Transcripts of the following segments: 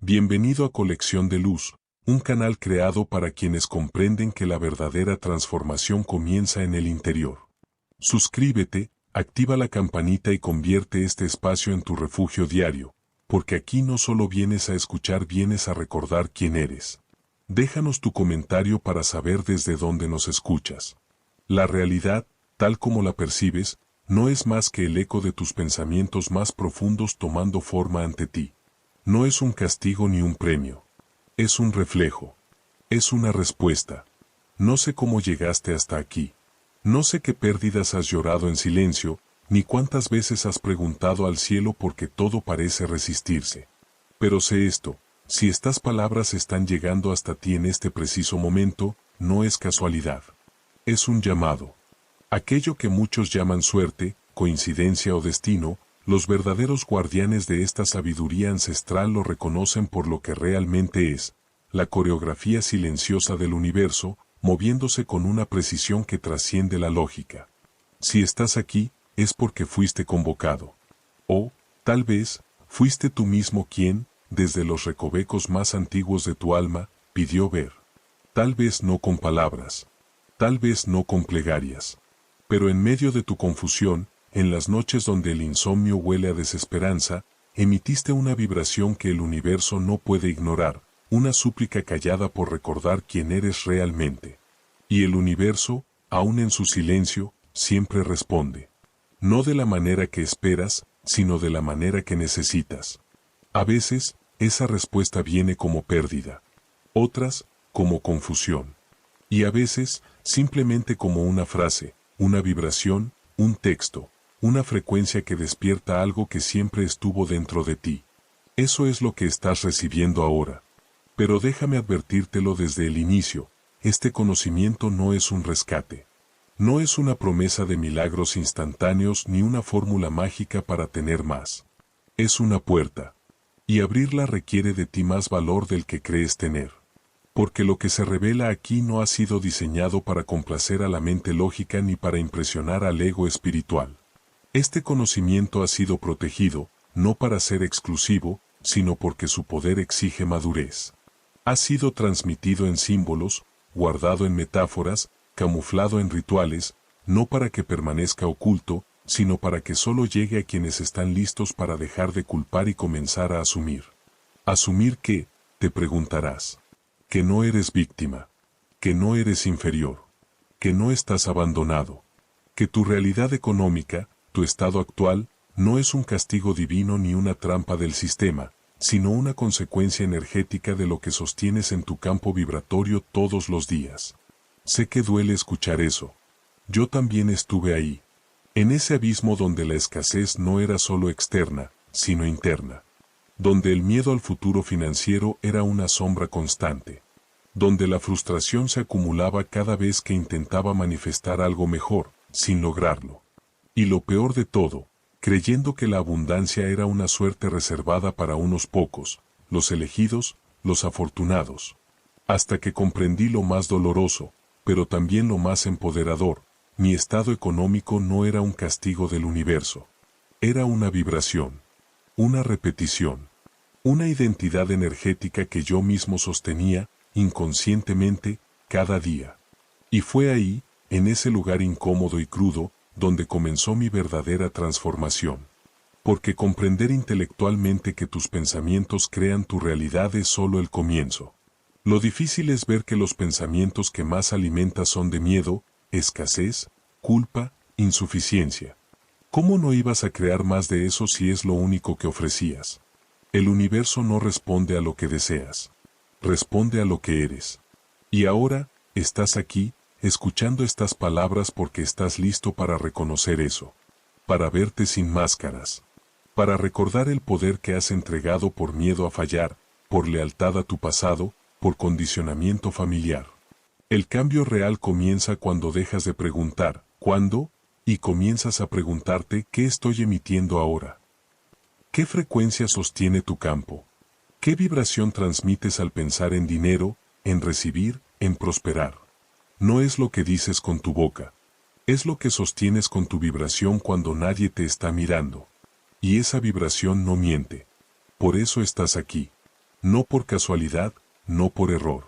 Bienvenido a Colección de Luz, un canal creado para quienes comprenden que la verdadera transformación comienza en el interior. Suscríbete, activa la campanita y convierte este espacio en tu refugio diario, porque aquí no solo vienes a escuchar, vienes a recordar quién eres. Déjanos tu comentario para saber desde dónde nos escuchas. La realidad, tal como la percibes, no es más que el eco de tus pensamientos más profundos tomando forma ante ti. No es un castigo ni un premio. Es un reflejo. Es una respuesta. No sé cómo llegaste hasta aquí. No sé qué pérdidas has llorado en silencio, ni cuántas veces has preguntado al cielo porque todo parece resistirse. Pero sé esto, si estas palabras están llegando hasta ti en este preciso momento, no es casualidad. Es un llamado. Aquello que muchos llaman suerte, coincidencia o destino, los verdaderos guardianes de esta sabiduría ancestral lo reconocen por lo que realmente es, la coreografía silenciosa del universo, moviéndose con una precisión que trasciende la lógica. Si estás aquí, es porque fuiste convocado. O, tal vez, fuiste tú mismo quien, desde los recovecos más antiguos de tu alma, pidió ver. Tal vez no con palabras. Tal vez no con plegarias. Pero en medio de tu confusión, en las noches donde el insomnio huele a desesperanza, emitiste una vibración que el universo no puede ignorar, una súplica callada por recordar quién eres realmente. Y el universo, aun en su silencio, siempre responde. No de la manera que esperas, sino de la manera que necesitas. A veces, esa respuesta viene como pérdida. Otras, como confusión. Y a veces, simplemente como una frase, una vibración, un texto. Una frecuencia que despierta algo que siempre estuvo dentro de ti. Eso es lo que estás recibiendo ahora. Pero déjame advertírtelo desde el inicio, este conocimiento no es un rescate. No es una promesa de milagros instantáneos ni una fórmula mágica para tener más. Es una puerta. Y abrirla requiere de ti más valor del que crees tener. Porque lo que se revela aquí no ha sido diseñado para complacer a la mente lógica ni para impresionar al ego espiritual. Este conocimiento ha sido protegido, no para ser exclusivo, sino porque su poder exige madurez. Ha sido transmitido en símbolos, guardado en metáforas, camuflado en rituales, no para que permanezca oculto, sino para que solo llegue a quienes están listos para dejar de culpar y comenzar a asumir. Asumir que, te preguntarás, que no eres víctima, que no eres inferior, que no estás abandonado, que tu realidad económica, tu estado actual, no es un castigo divino ni una trampa del sistema, sino una consecuencia energética de lo que sostienes en tu campo vibratorio todos los días. Sé que duele escuchar eso. Yo también estuve ahí. En ese abismo donde la escasez no era solo externa, sino interna. Donde el miedo al futuro financiero era una sombra constante. Donde la frustración se acumulaba cada vez que intentaba manifestar algo mejor, sin lograrlo. Y lo peor de todo, creyendo que la abundancia era una suerte reservada para unos pocos, los elegidos, los afortunados. Hasta que comprendí lo más doloroso, pero también lo más empoderador, mi estado económico no era un castigo del universo. Era una vibración, una repetición, una identidad energética que yo mismo sostenía, inconscientemente, cada día. Y fue ahí, en ese lugar incómodo y crudo, donde comenzó mi verdadera transformación. Porque comprender intelectualmente que tus pensamientos crean tu realidad es solo el comienzo. Lo difícil es ver que los pensamientos que más alimentas son de miedo, escasez, culpa, insuficiencia. ¿Cómo no ibas a crear más de eso si es lo único que ofrecías? El universo no responde a lo que deseas. Responde a lo que eres. Y ahora, estás aquí, escuchando estas palabras porque estás listo para reconocer eso. Para verte sin máscaras. Para recordar el poder que has entregado por miedo a fallar, por lealtad a tu pasado, por condicionamiento familiar. El cambio real comienza cuando dejas de preguntar, ¿cuándo? Y comienzas a preguntarte, ¿qué estoy emitiendo ahora? ¿Qué frecuencia sostiene tu campo? ¿Qué vibración transmites al pensar en dinero, en recibir, en prosperar? No es lo que dices con tu boca. Es lo que sostienes con tu vibración cuando nadie te está mirando. Y esa vibración no miente. Por eso estás aquí. No por casualidad, no por error,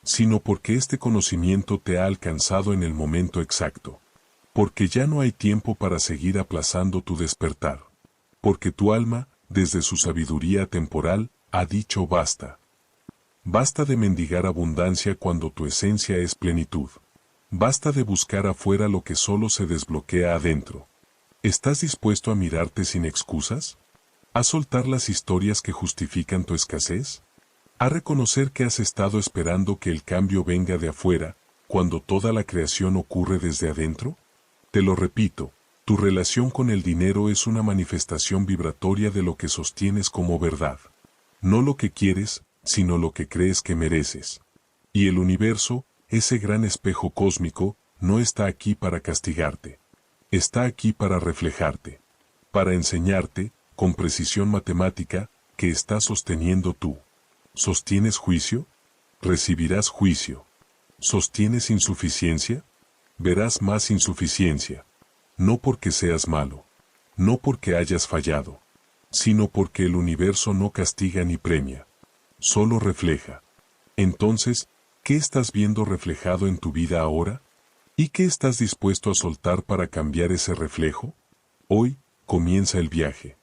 sino porque este conocimiento te ha alcanzado en el momento exacto. Porque ya no hay tiempo para seguir aplazando tu despertar. Porque tu alma, desde su sabiduría temporal, ha dicho basta. Basta de mendigar abundancia cuando tu esencia es plenitud. Basta de buscar afuera lo que solo se desbloquea adentro. ¿Estás dispuesto a mirarte sin excusas? ¿A soltar las historias que justifican tu escasez? ¿A reconocer que has estado esperando que el cambio venga de afuera, cuando toda la creación ocurre desde adentro? Te lo repito, tu relación con el dinero es una manifestación vibratoria de lo que sostienes como verdad. No lo que quieres, sino lo que crees que mereces. Y el universo, ese gran espejo cósmico, no está aquí para castigarte. Está aquí para reflejarte. Para enseñarte, con precisión matemática, que estás sosteniendo tú. ¿Sostienes juicio? Recibirás juicio. ¿Sostienes insuficiencia? Verás más insuficiencia. No porque seas malo. No porque hayas fallado. Sino porque el universo no castiga ni premia. Solo refleja. Entonces, ¿qué estás viendo reflejado en tu vida ahora? ¿Y qué estás dispuesto a soltar para cambiar ese reflejo? Hoy, comienza el viaje.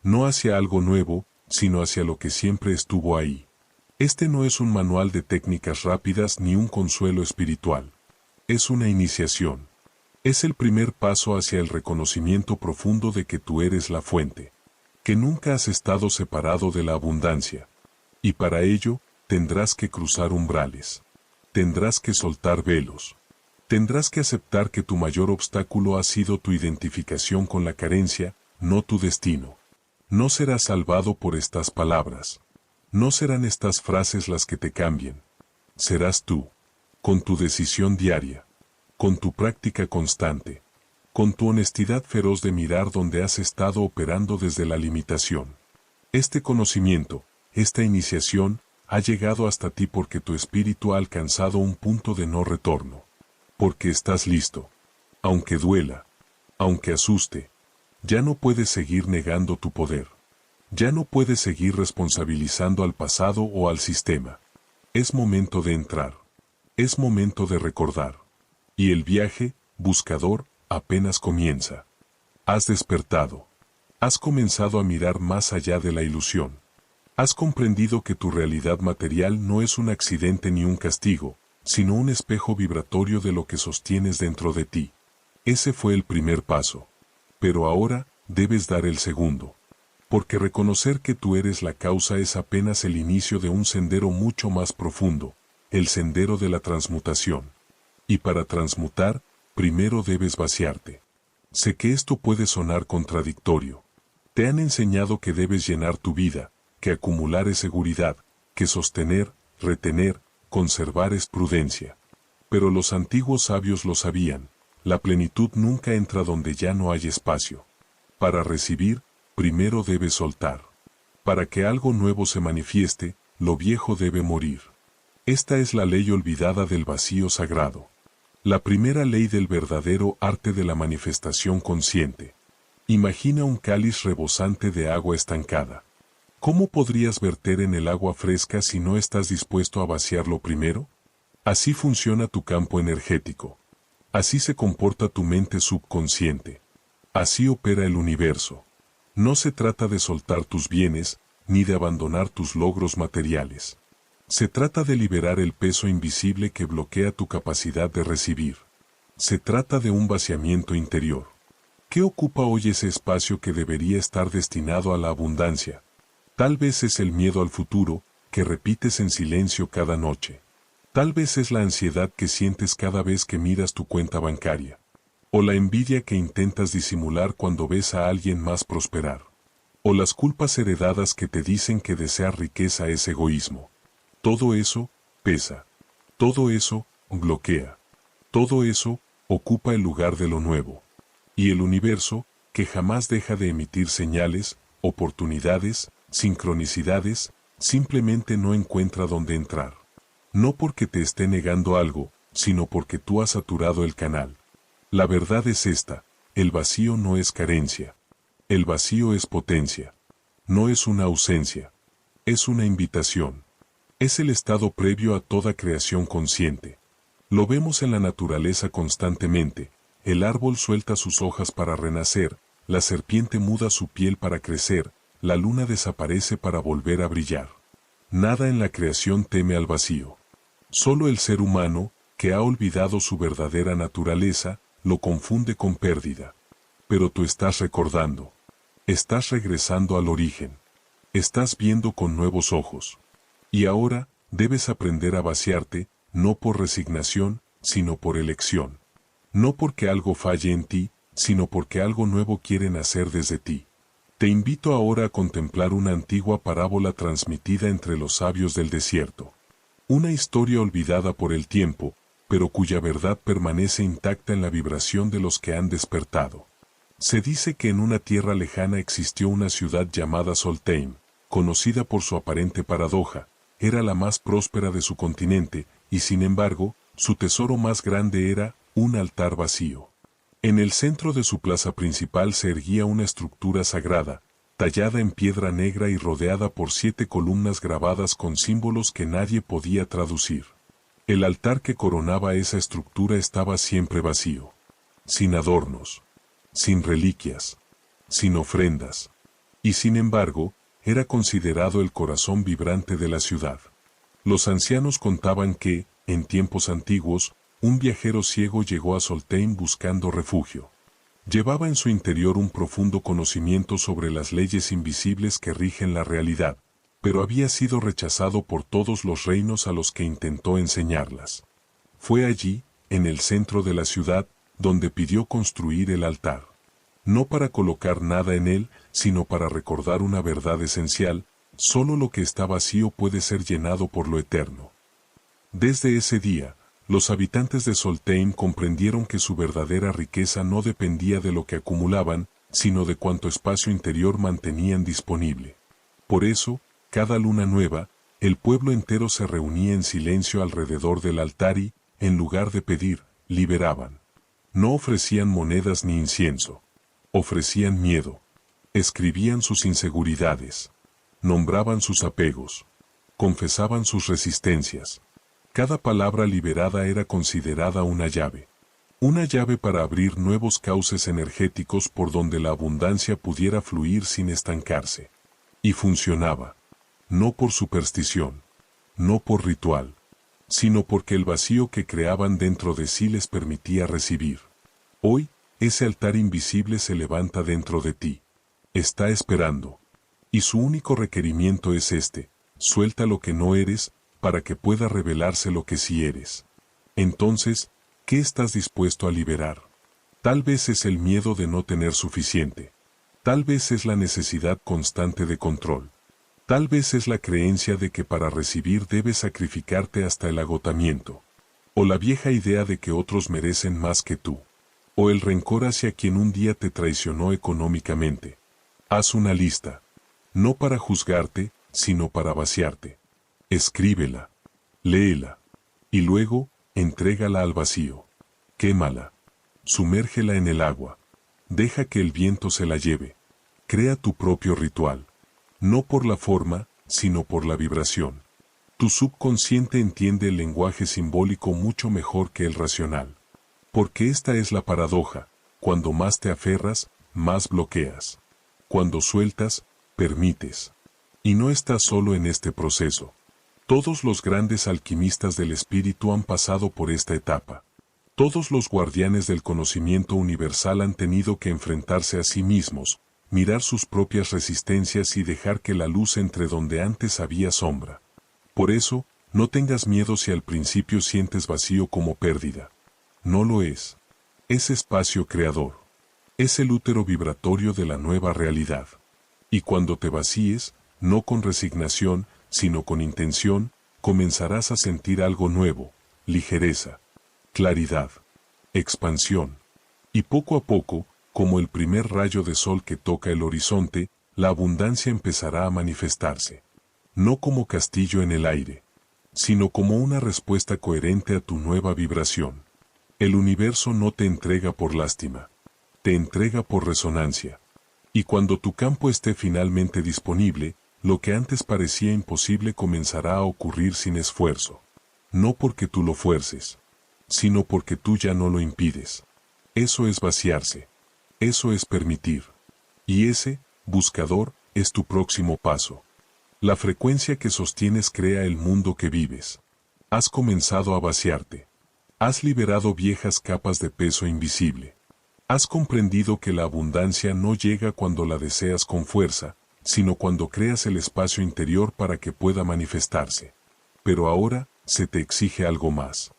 No hacia algo nuevo, sino hacia lo que siempre estuvo ahí. Este no es un manual de técnicas rápidas ni un consuelo espiritual. Es una iniciación. Es el primer paso hacia el reconocimiento profundo de que tú eres la fuente. Que nunca has estado separado de la abundancia. Y para ello, tendrás que cruzar umbrales. Tendrás que soltar velos. Tendrás que aceptar que tu mayor obstáculo ha sido tu identificación con la carencia, no tu destino. No serás salvado por estas palabras. No serán estas frases las que te cambien. Serás tú. Con tu decisión diaria, con tu práctica constante, con tu honestidad feroz de mirar donde has estado operando desde la limitación. Este conocimiento, esta iniciación, ha llegado hasta ti porque tu espíritu ha alcanzado un punto de no retorno. Porque estás listo. Aunque duela, aunque asuste, ya no puedes seguir negando tu poder. Ya no puedes seguir responsabilizando al pasado o al sistema. Es momento de entrar. Es momento de recordar. Y el viaje, buscador, apenas comienza. Has despertado. Has comenzado a mirar más allá de la ilusión. Has comprendido que tu realidad material no es un accidente ni un castigo, sino un espejo vibratorio de lo que sostienes dentro de ti. Ese fue el primer paso. Pero ahora, debes dar el segundo. Porque reconocer que tú eres la causa es apenas el inicio de un sendero mucho más profundo, el sendero de la transmutación. Y para transmutar, primero debes vaciarte. Sé que esto puede sonar contradictorio. Te han enseñado que debes llenar tu vida, que acumular es seguridad, que sostener, retener, conservar es prudencia. Pero los antiguos sabios lo sabían, la plenitud nunca entra donde ya no hay espacio. Para recibir, primero debes soltar. Para que algo nuevo se manifieste, lo viejo debe morir. Esta es la ley olvidada del vacío sagrado. La primera ley del verdadero arte de la manifestación consciente. Imagina un cáliz rebosante de agua estancada. ¿Cómo podrías verter en el agua fresca si no estás dispuesto a vaciarlo primero? Así funciona tu campo energético. Así se comporta tu mente subconsciente. Así opera el universo. No se trata de soltar tus bienes, ni de abandonar tus logros materiales. Se trata de liberar el peso invisible que bloquea tu capacidad de recibir. Se trata de un vaciamiento interior. ¿Qué ocupa hoy ese espacio que debería estar destinado a la abundancia? Tal vez es el miedo al futuro, que repites en silencio cada noche. Tal vez es la ansiedad que sientes cada vez que miras tu cuenta bancaria. O la envidia que intentas disimular cuando ves a alguien más prosperar. O las culpas heredadas que te dicen que desear riqueza es egoísmo. Todo eso pesa. Todo eso bloquea. Todo eso ocupa el lugar de lo nuevo. Y el universo, que jamás deja de emitir señales, oportunidades, sincronicidades, simplemente no encuentra dónde entrar. No porque te esté negando algo, sino porque tú has saturado el canal. La verdad es esta, el vacío no es carencia. El vacío es potencia. No es una ausencia. Es una invitación. Es el estado previo a toda creación consciente. Lo vemos en la naturaleza constantemente. El árbol suelta sus hojas para renacer, la serpiente muda su piel para crecer, la luna desaparece para volver a brillar. Nada en la creación teme al vacío. Solo el ser humano, que ha olvidado su verdadera naturaleza, lo confunde con pérdida. Pero tú estás recordando. Estás regresando al origen. Estás viendo con nuevos ojos. Y ahora, debes aprender a vaciarte, no por resignación, sino por elección. No porque algo falle en ti, sino porque algo nuevo quiere nacer desde ti. Te invito ahora a contemplar una antigua parábola transmitida entre los sabios del desierto. Una historia olvidada por el tiempo, pero cuya verdad permanece intacta en la vibración de los que han despertado. Se dice que en una tierra lejana existió una ciudad llamada Solheim, conocida por su aparente paradoja. Era la más próspera de su continente, y sin embargo, su tesoro más grande era un altar vacío. En el centro de su plaza principal se erguía una estructura sagrada, tallada en piedra negra y rodeada por 7 columnas grabadas con símbolos que nadie podía traducir. El altar que coronaba esa estructura estaba siempre vacío, sin adornos, sin reliquias, sin ofrendas, y sin embargo, era considerado el corazón vibrante de la ciudad. Los ancianos contaban que, en tiempos antiguos, un viajero ciego llegó a Solheim buscando refugio. Llevaba en su interior un profundo conocimiento sobre las leyes invisibles que rigen la realidad, pero había sido rechazado por todos los reinos a los que intentó enseñarlas. Fue allí, en el centro de la ciudad, donde pidió construir el altar. No para colocar nada en él, sino para recordar una verdad esencial: solo lo que está vacío puede ser llenado por lo eterno. Desde ese día, los habitantes de Solheim comprendieron que su verdadera riqueza no dependía de lo que acumulaban, sino de cuánto espacio interior mantenían disponible. Por eso, cada luna nueva, el pueblo entero se reunía en silencio alrededor del altar y, en lugar de pedir, liberaban. No ofrecían monedas ni incienso. Ofrecían miedo. Escribían sus inseguridades. Nombraban sus apegos. Confesaban sus resistencias. Cada palabra liberada era considerada una llave. Una llave para abrir nuevos cauces energéticos por donde la abundancia pudiera fluir sin estancarse. Y funcionaba. No por superstición. No por ritual. Sino porque el vacío que creaban dentro de sí les permitía recibir. Hoy, ese altar invisible se levanta dentro de ti. Está esperando. Y su único requerimiento es este: suelta lo que no eres, para que pueda revelarse lo que sí eres. Entonces, ¿qué estás dispuesto a liberar? Tal vez es el miedo de no tener suficiente. Tal vez es la necesidad constante de control. Tal vez es la creencia de que para recibir debes sacrificarte hasta el agotamiento. O la vieja idea de que otros merecen más que tú. O el rencor hacia quien un día te traicionó económicamente. Haz una lista. No para juzgarte, sino para vaciarte. Escríbela. Léela. Y luego, entrégala al vacío. Quémala. Sumérgela en el agua. Deja que el viento se la lleve. Crea tu propio ritual. No por la forma, sino por la vibración. Tu subconsciente entiende el lenguaje simbólico mucho mejor que el racional. Porque esta es la paradoja: cuando más te aferras, más bloqueas. Cuando sueltas, permites. Y no estás solo en este proceso. Todos los grandes alquimistas del espíritu han pasado por esta etapa. Todos los guardianes del conocimiento universal han tenido que enfrentarse a sí mismos, mirar sus propias resistencias y dejar que la luz entre donde antes había sombra. Por eso, no tengas miedo si al principio sientes vacío como pérdida. No lo es. Es espacio creador. Es el útero vibratorio de la nueva realidad. Y cuando te vacíes, no con resignación, sino con intención, comenzarás a sentir algo nuevo: ligereza, claridad, expansión. Y poco a poco, como el primer rayo de sol que toca el horizonte, la abundancia empezará a manifestarse. No como castillo en el aire, sino como una respuesta coherente a tu nueva vibración. El universo no te entrega por lástima, te entrega por resonancia. Y cuando tu campo esté finalmente disponible, lo que antes parecía imposible comenzará a ocurrir sin esfuerzo. No porque tú lo fuerces, sino porque tú ya no lo impides. Eso es vaciarse. Eso es permitir. Y ese, buscador, es tu próximo paso. La frecuencia que sostienes crea el mundo que vives. Has comenzado a vaciarte. Has liberado viejas capas de peso invisible. Has comprendido que la abundancia no llega cuando la deseas con fuerza, sino cuando creas el espacio interior para que pueda manifestarse. Pero ahora, se te exige algo más.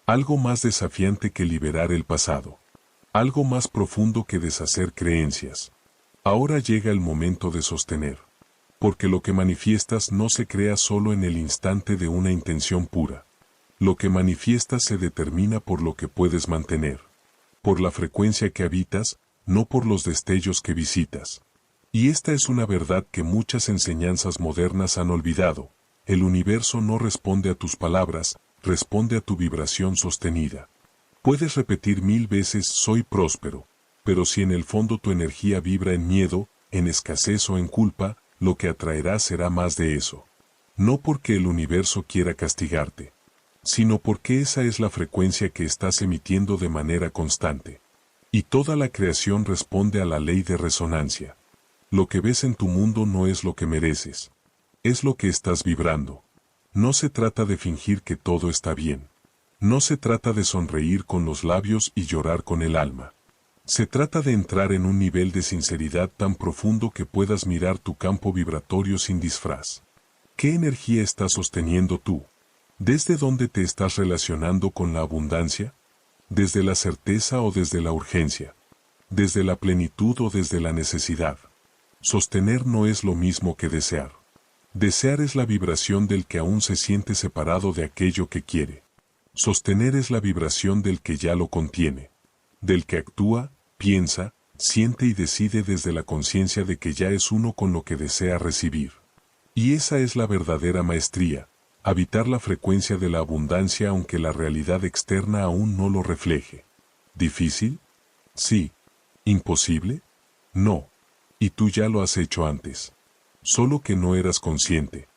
Algo más desafiante que liberar el pasado. Algo más profundo que deshacer creencias. Ahora llega el momento de sostener. Porque lo que manifiestas no se crea solo en el instante de una intención pura. Lo que manifiestas se determina por lo que puedes mantener. Por la frecuencia que habitas, no por los destellos que visitas. Y esta es una verdad que muchas enseñanzas modernas han olvidado. El universo no responde a tus palabras, responde a tu vibración sostenida. Puedes repetir 1000 veces soy próspero, pero si en el fondo tu energía vibra en miedo, en escasez o en culpa, lo que atraerás será más de eso. No porque el universo quiera castigarte, sino porque esa es la frecuencia que estás emitiendo de manera constante. Y toda la creación responde a la ley de resonancia. Lo que ves en tu mundo no es lo que mereces. Es lo que estás vibrando. No se trata de fingir que todo está bien. No se trata de sonreír con los labios y llorar con el alma. Se trata de entrar en un nivel de sinceridad tan profundo que puedas mirar tu campo vibratorio sin disfraz. ¿Qué energía estás sosteniendo tú? ¿Desde dónde te estás relacionando con la abundancia? ¿Desde la certeza o desde la urgencia? ¿Desde la plenitud o desde la necesidad? Sostener no es lo mismo que desear. Desear es la vibración del que aún se siente separado de aquello que quiere. Sostener es la vibración del que ya lo contiene. Del que actúa, piensa, siente y decide desde la conciencia de que ya es uno con lo que desea recibir. Y esa es la verdadera maestría, habitar la frecuencia de la abundancia aunque la realidad externa aún no lo refleje. ¿Difícil? Sí. ¿Imposible? No. Y tú ya lo has hecho antes. Solo que no eras consciente.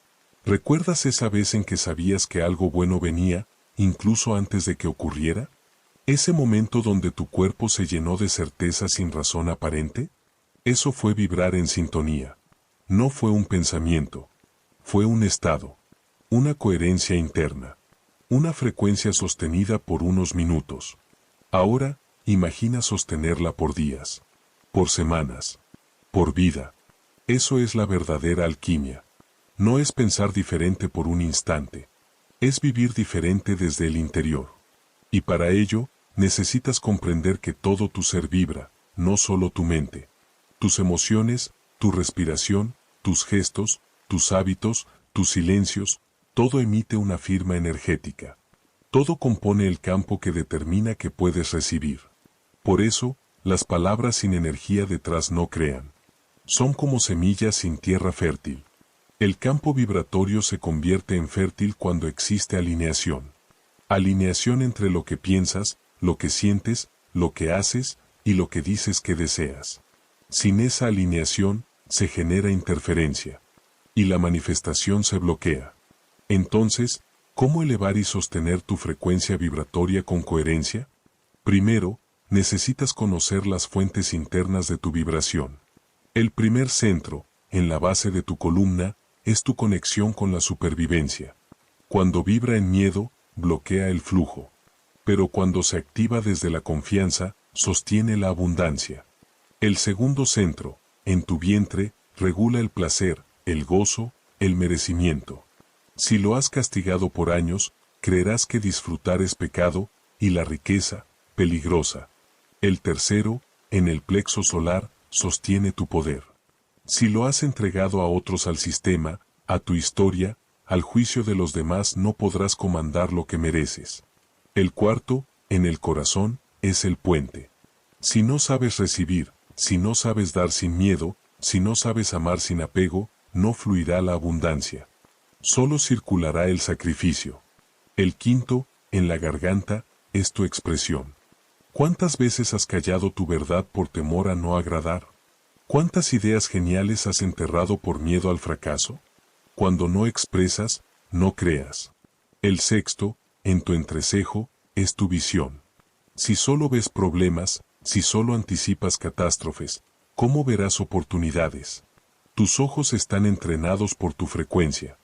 ¿Recuerdas esa vez en que sabías que algo bueno venía, incluso antes de que ocurriera? ¿Ese momento donde tu cuerpo se llenó de certeza sin razón aparente? Eso fue vibrar en sintonía. No fue un pensamiento. Fue un estado. Una coherencia interna. Una frecuencia sostenida por unos minutos. Ahora, imagina sostenerla por días. Por semanas. Por vida. Eso es la verdadera alquimia. No es pensar diferente por un instante. Es vivir diferente desde el interior. Y para ello, necesitas comprender que todo tu ser vibra, no solo tu mente. Tus emociones, tu respiración, tus gestos, tus hábitos, tus silencios, todo emite una firma energética. Todo compone el campo que determina que puedes recibir. Por eso, las palabras sin energía detrás no crean. Son como semillas sin tierra fértil. El campo vibratorio se convierte en fértil cuando existe alineación. Alineación entre lo que piensas, lo que sientes, lo que haces y lo que dices que deseas. Sin esa alineación, se genera interferencia. Y la manifestación se bloquea. Entonces, ¿cómo elevar y sostener tu frecuencia vibratoria con coherencia? Primero, necesitas conocer las fuentes internas de tu vibración. El primer centro, en la base de tu columna, es tu conexión con la supervivencia. Cuando vibra en miedo, bloquea el flujo. Pero cuando se activa desde la confianza, sostiene la abundancia. El segundo centro, en tu vientre, regula el placer, el gozo, el merecimiento. Si lo has castigado por años, creerás que disfrutar es pecado, y la riqueza, peligrosa. El tercero, en el plexo solar, sostiene tu poder. Si lo has entregado a otros al sistema, a tu historia, al juicio de los demás no podrás comandar lo que mereces. El cuarto, en el corazón, es el puente. Si no sabes recibir, si no sabes dar sin miedo, si no sabes amar sin apego, no fluirá la abundancia. Solo circulará el sacrificio. El quinto, en la garganta, es tu expresión. ¿Cuántas veces has callado tu verdad por temor a no agradar? ¿Cuántas ideas geniales has enterrado por miedo al fracaso? Cuando no expresas, no creas. El sexto, en tu entrecejo, es tu visión. Si solo ves problemas, si solo anticipas catástrofes, ¿cómo verás oportunidades? Tus ojos están entrenados por tu frecuencia.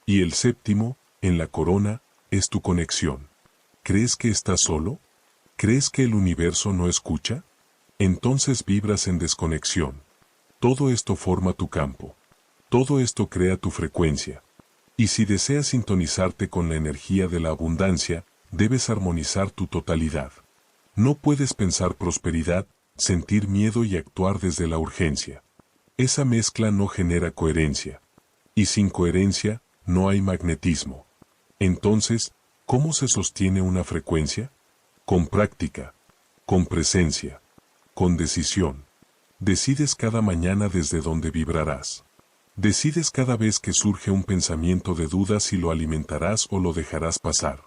Y el séptimo, en la corona, es tu conexión. ¿Crees que estás solo? ¿Crees que el universo no escucha? Entonces vibras en desconexión. Todo esto forma tu campo. Todo esto crea tu frecuencia. Y si deseas sintonizarte con la energía de la abundancia, debes armonizar tu totalidad. No puedes pensar prosperidad, sentir miedo y actuar desde la urgencia. Esa mezcla no genera coherencia. Y sin coherencia, no hay magnetismo. Entonces, ¿cómo se sostiene una frecuencia? Con práctica, con presencia, con decisión. Decides cada mañana desde donde vibrarás. Decides cada vez que surge un pensamiento de duda si lo alimentarás o lo dejarás pasar.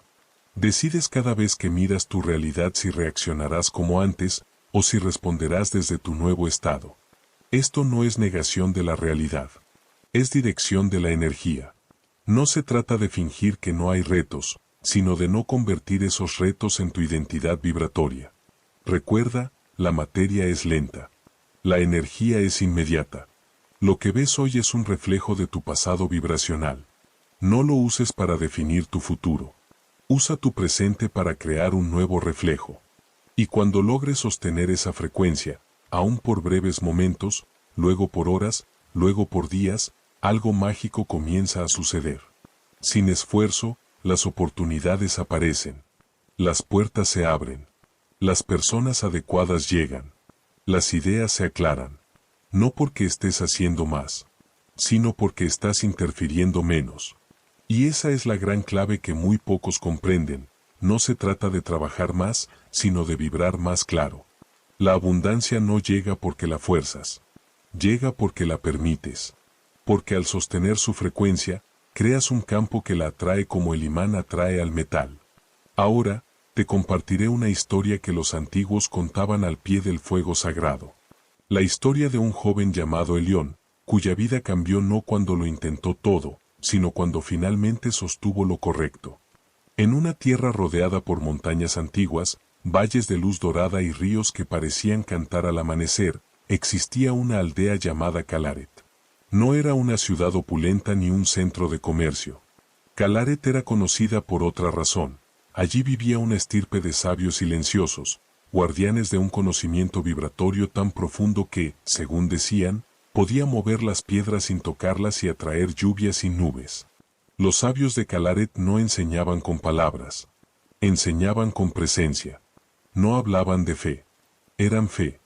Decides cada vez que miras tu realidad si reaccionarás como antes o si responderás desde tu nuevo estado. Esto no es negación de la realidad. Es dirección de la energía. No se trata de fingir que no hay retos, sino de no convertir esos retos en tu identidad vibratoria. Recuerda, la materia es lenta. La energía es inmediata. Lo que ves hoy es un reflejo de tu pasado vibracional. No lo uses para definir tu futuro. Usa tu presente para crear un nuevo reflejo. Y cuando logres sostener esa frecuencia, aún por breves momentos, luego por horas, luego por días, algo mágico comienza a suceder. Sin esfuerzo, las oportunidades aparecen. Las puertas se abren. Las personas adecuadas llegan. Las ideas se aclaran. No porque estés haciendo más, sino porque estás interfiriendo menos. Y esa es la gran clave que muy pocos comprenden. No se trata de trabajar más, sino de vibrar más claro. La abundancia no llega porque la fuerzas. Llega porque la permites. Porque al sostener su frecuencia, creas un campo que la atrae como el imán atrae al metal. Ahora, te compartiré una historia que los antiguos contaban al pie del fuego sagrado. La historia de un joven llamado Elión, cuya vida cambió no cuando lo intentó todo, sino cuando finalmente sostuvo lo correcto. En una tierra rodeada por montañas antiguas, valles de luz dorada y ríos que parecían cantar al amanecer, existía una aldea llamada Calaret. No era una ciudad opulenta ni un centro de comercio. Calaret era conocida por otra razón. Allí vivía una estirpe de sabios silenciosos, guardianes de un conocimiento vibratorio tan profundo que, según decían, podía mover las piedras sin tocarlas y atraer lluvias sin nubes. Los sabios de Calaret no enseñaban con palabras. Enseñaban con presencia. No hablaban de fe. Eran fe.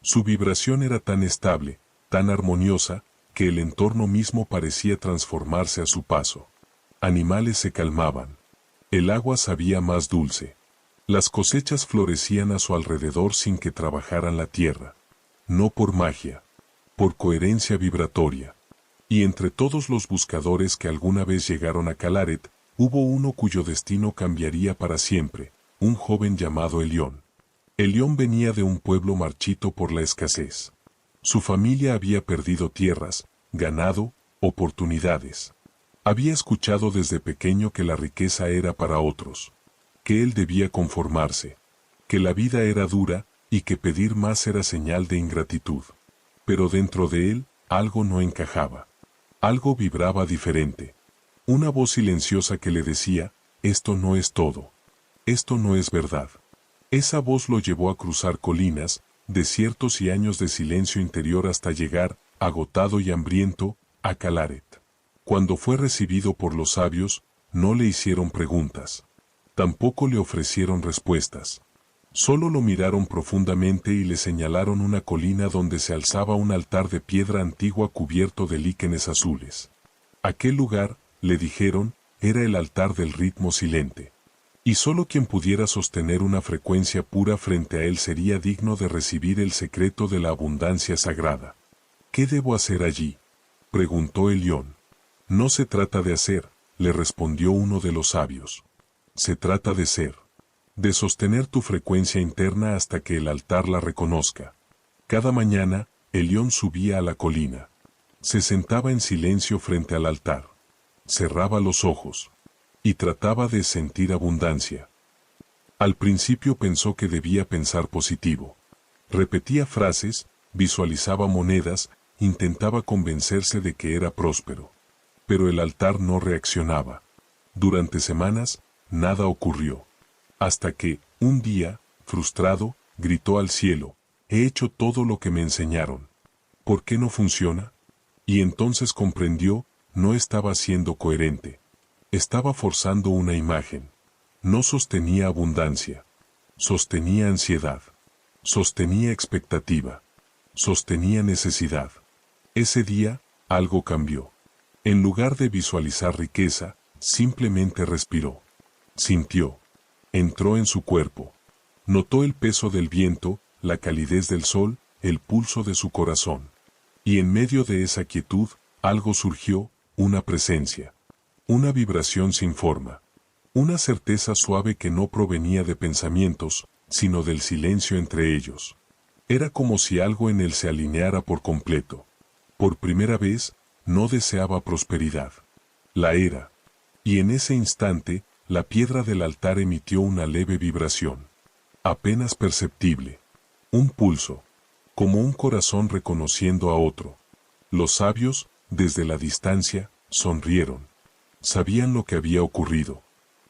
Su vibración era tan estable, tan armoniosa, que el entorno mismo parecía transformarse a su paso. Animales se calmaban. El agua sabía más dulce. Las cosechas florecían a su alrededor sin que trabajaran la tierra. No por magia, por coherencia vibratoria. Y entre todos los buscadores que alguna vez llegaron a Calaret, hubo uno cuyo destino cambiaría para siempre, un joven llamado Elión. Elión venía de un pueblo marchito por la escasez. Su familia había perdido tierras, ganado, oportunidades. Había escuchado desde pequeño que la riqueza era para otros, que él debía conformarse, que la vida era dura y que pedir más era señal de ingratitud. Pero dentro de él, algo no encajaba. Algo vibraba diferente. Una voz silenciosa que le decía, esto no es todo. Esto no es verdad. Esa voz lo llevó a cruzar colinas, desiertos y años de silencio interior hasta llegar, agotado y hambriento, a Calaret. Cuando fue recibido por los sabios, no le hicieron preguntas. Tampoco le ofrecieron respuestas. Solo lo miraron profundamente y le señalaron una colina donde se alzaba un altar de piedra antigua cubierto de líquenes azules. Aquel lugar, le dijeron, era el altar del ritmo silente. Y solo quien pudiera sostener una frecuencia pura frente a él sería digno de recibir el secreto de la abundancia sagrada. ¿Qué debo hacer allí?, preguntó Elión. No se trata de hacer, le respondió uno de los sabios. Se trata de ser. De sostener tu frecuencia interna hasta que el altar la reconozca. Cada mañana, Elión subía a la colina. Se sentaba en silencio frente al altar. Cerraba los ojos. Y trataba de sentir abundancia. Al principio pensó que debía pensar positivo. Repetía frases, visualizaba monedas, intentaba convencerse de que era próspero. Pero el altar no reaccionaba. Durante semanas, nada ocurrió. Hasta que, un día, frustrado, gritó al cielo: «He hecho todo lo que me enseñaron. ¿Por qué no funciona?». Y entonces comprendió, no estaba siendo coherente. Estaba forzando una imagen. No sostenía abundancia. Sostenía ansiedad. Sostenía expectativa. Sostenía necesidad. Ese día, algo cambió. En lugar de visualizar riqueza, simplemente respiró. Sintió. Entró en su cuerpo. Notó el peso del viento, la calidez del sol, el pulso de su corazón. Y en medio de esa quietud, algo surgió, una presencia. Una vibración sin forma. Una certeza suave que no provenía de pensamientos, sino del silencio entre ellos. Era como si algo en él se alineara por completo. Por primera vez, no deseaba prosperidad. La era. Y en ese instante, la piedra del altar emitió una leve vibración. Apenas perceptible. Un pulso. Como un corazón reconociendo a otro. Los sabios, desde la distancia, sonrieron. Sabían lo que había ocurrido.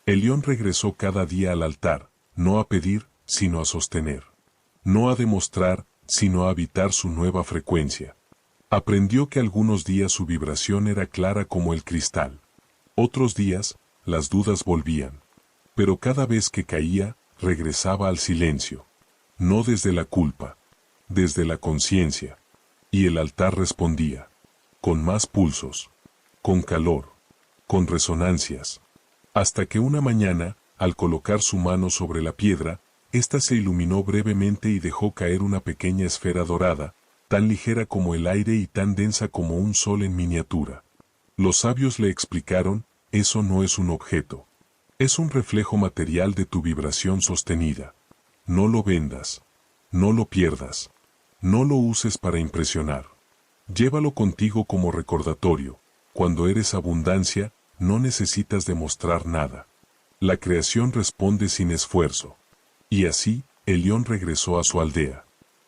Elión regresó cada día al altar, no a pedir, sino a sostener. No a demostrar, sino a habitar su nueva frecuencia. Aprendió que algunos días su vibración era clara como el cristal. Otros días, las dudas volvían. Pero cada vez que caía, regresaba al silencio. No desde la culpa, desde la conciencia. Y el altar respondía. Con más pulsos. Con calor. Con resonancias. Hasta que una mañana, al colocar su mano sobre la piedra, ésta se iluminó brevemente y dejó caer una pequeña esfera dorada, tan ligera como el aire y tan densa como un sol en miniatura. Los sabios le explicaron: eso no es un objeto. Es un reflejo material de tu vibración sostenida. No lo vendas. No lo pierdas. No lo uses para impresionar. Llévalo contigo como recordatorio. Cuando eres abundancia, no necesitas demostrar nada. La creación responde sin esfuerzo. Y así, Elión regresó a su aldea.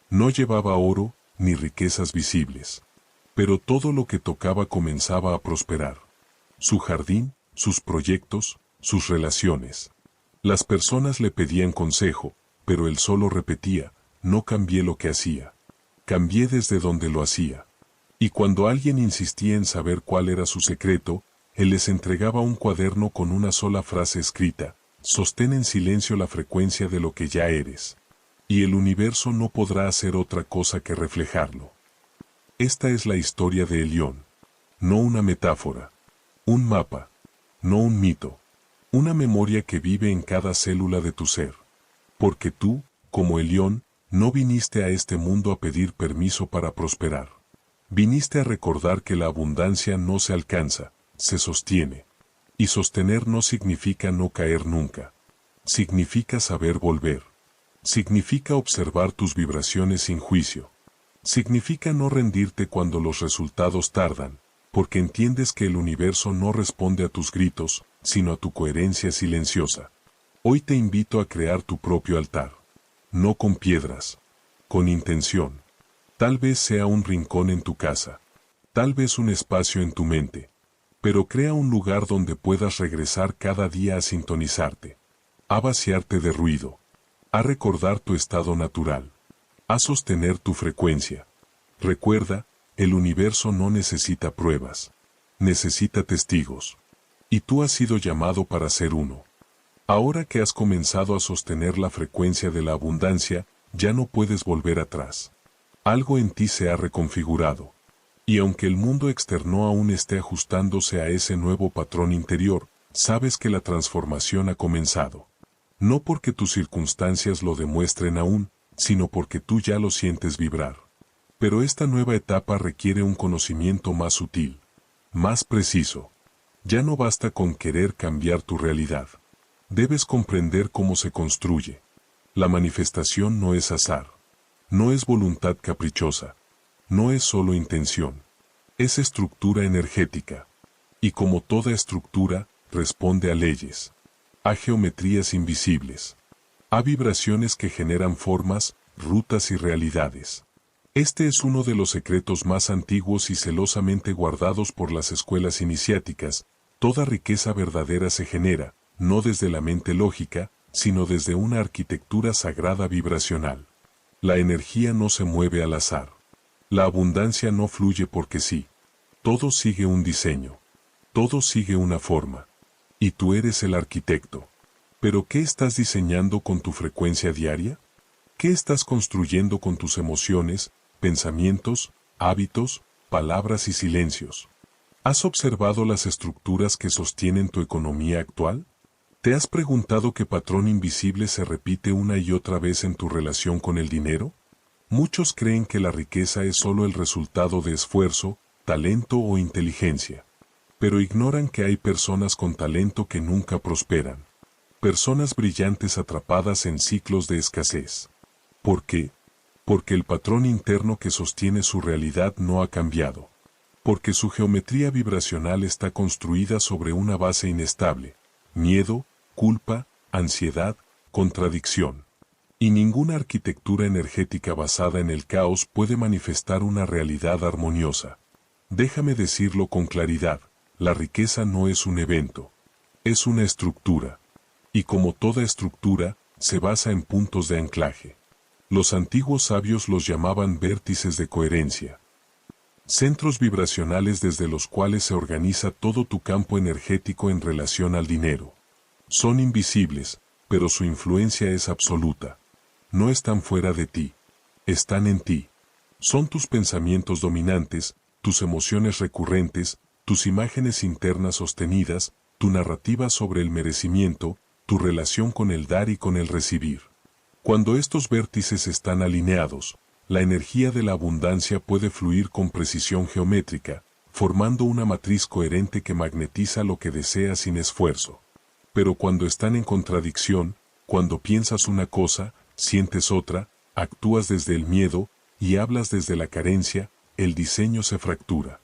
No llevaba oro, ni riquezas visibles. Pero todo lo que tocaba comenzaba a prosperar. Su jardín, sus proyectos, sus relaciones. Las personas le pedían consejo, pero él solo repetía: no cambié lo que hacía. Cambié desde donde lo hacía. Y cuando alguien insistía en saber cuál era su secreto, él les entregaba un cuaderno con una sola frase escrita: sostén en silencio la frecuencia de lo que ya eres. Y el universo no podrá hacer otra cosa que reflejarlo. Esta es la historia de Elión. No una metáfora. Un mapa. No un mito. Una memoria que vive en cada célula de tu ser. Porque tú, como Elión, no viniste a este mundo a pedir permiso para prosperar. Viniste a recordar que la abundancia no se alcanza, se sostiene. Y sostener no significa no caer nunca. Significa saber volver. Significa observar tus vibraciones sin juicio. Significa no rendirte cuando los resultados tardan, porque entiendes que el universo no responde a tus gritos, sino a tu coherencia silenciosa. Hoy te invito a crear tu propio altar. No con piedras. Con intención. Tal vez sea un rincón en tu casa. Tal vez un espacio en tu mente. Pero crea un lugar donde puedas regresar cada día a sintonizarte. A vaciarte de ruido. A recordar tu estado natural. A sostener tu frecuencia. Recuerda, el universo no necesita pruebas. Necesita testigos. Y tú has sido llamado para ser uno. Ahora que has comenzado a sostener la frecuencia de la abundancia, ya no puedes volver atrás. Algo en ti se ha reconfigurado. Y aunque el mundo externo aún esté ajustándose a ese nuevo patrón interior, sabes que la transformación ha comenzado. No porque tus circunstancias lo demuestren aún, sino porque tú ya lo sientes vibrar. Pero esta nueva etapa requiere un conocimiento más sutil, más preciso. Ya no basta con querer cambiar tu realidad. Debes comprender cómo se construye. La manifestación no es azar. No es voluntad caprichosa. no es solo intención. Es estructura energética. Y como toda estructura, responde a leyes. A geometrías invisibles. A vibraciones que generan formas, rutas y realidades. Este es uno de los secretos más antiguos y celosamente guardados por las escuelas iniciáticas. Toda riqueza verdadera se genera, no desde la mente lógica, sino desde una arquitectura sagrada vibracional. La energía no se mueve al azar. La abundancia no fluye porque sí. Todo sigue un diseño. Todo sigue una forma. Y tú eres el arquitecto. ¿Pero qué estás diseñando con tu frecuencia diaria? ¿Qué estás construyendo con tus emociones, pensamientos, hábitos, palabras y silencios? ¿Has observado las estructuras que sostienen tu economía actual? ¿Te has preguntado qué patrón invisible se repite una y otra vez en tu relación con el dinero? Muchos creen que la riqueza es solo el resultado de esfuerzo, talento o inteligencia. Pero ignoran que hay personas con talento que nunca prosperan. Personas brillantes atrapadas en ciclos de escasez. ¿Por qué? Porque el patrón interno que sostiene su realidad no ha cambiado. Porque su geometría vibracional está construida sobre una base inestable. Miedo, culpa, ansiedad, contradicción. Y ninguna arquitectura energética basada en el caos puede manifestar una realidad armoniosa. Déjame decirlo con claridad, la riqueza no es un evento. Es una estructura. Y como toda estructura, se basa en puntos de anclaje. Los antiguos sabios los llamaban vértices de coherencia. Centros vibracionales desde los cuales se organiza todo tu campo energético en relación al dinero. Son invisibles, pero su influencia es absoluta. No están fuera de ti. Están en ti. Son tus pensamientos dominantes, tus emociones recurrentes, tus imágenes internas sostenidas, tu narrativa sobre el merecimiento, tu relación con el dar y con el recibir. Cuando estos vértices están alineados, la energía de la abundancia puede fluir con precisión geométrica, formando una matriz coherente que magnetiza lo que desea sin esfuerzo. Pero cuando están en contradicción, cuando piensas una cosa, sientes otra, actúas desde el miedo y hablas desde la carencia, el diseño se fractura.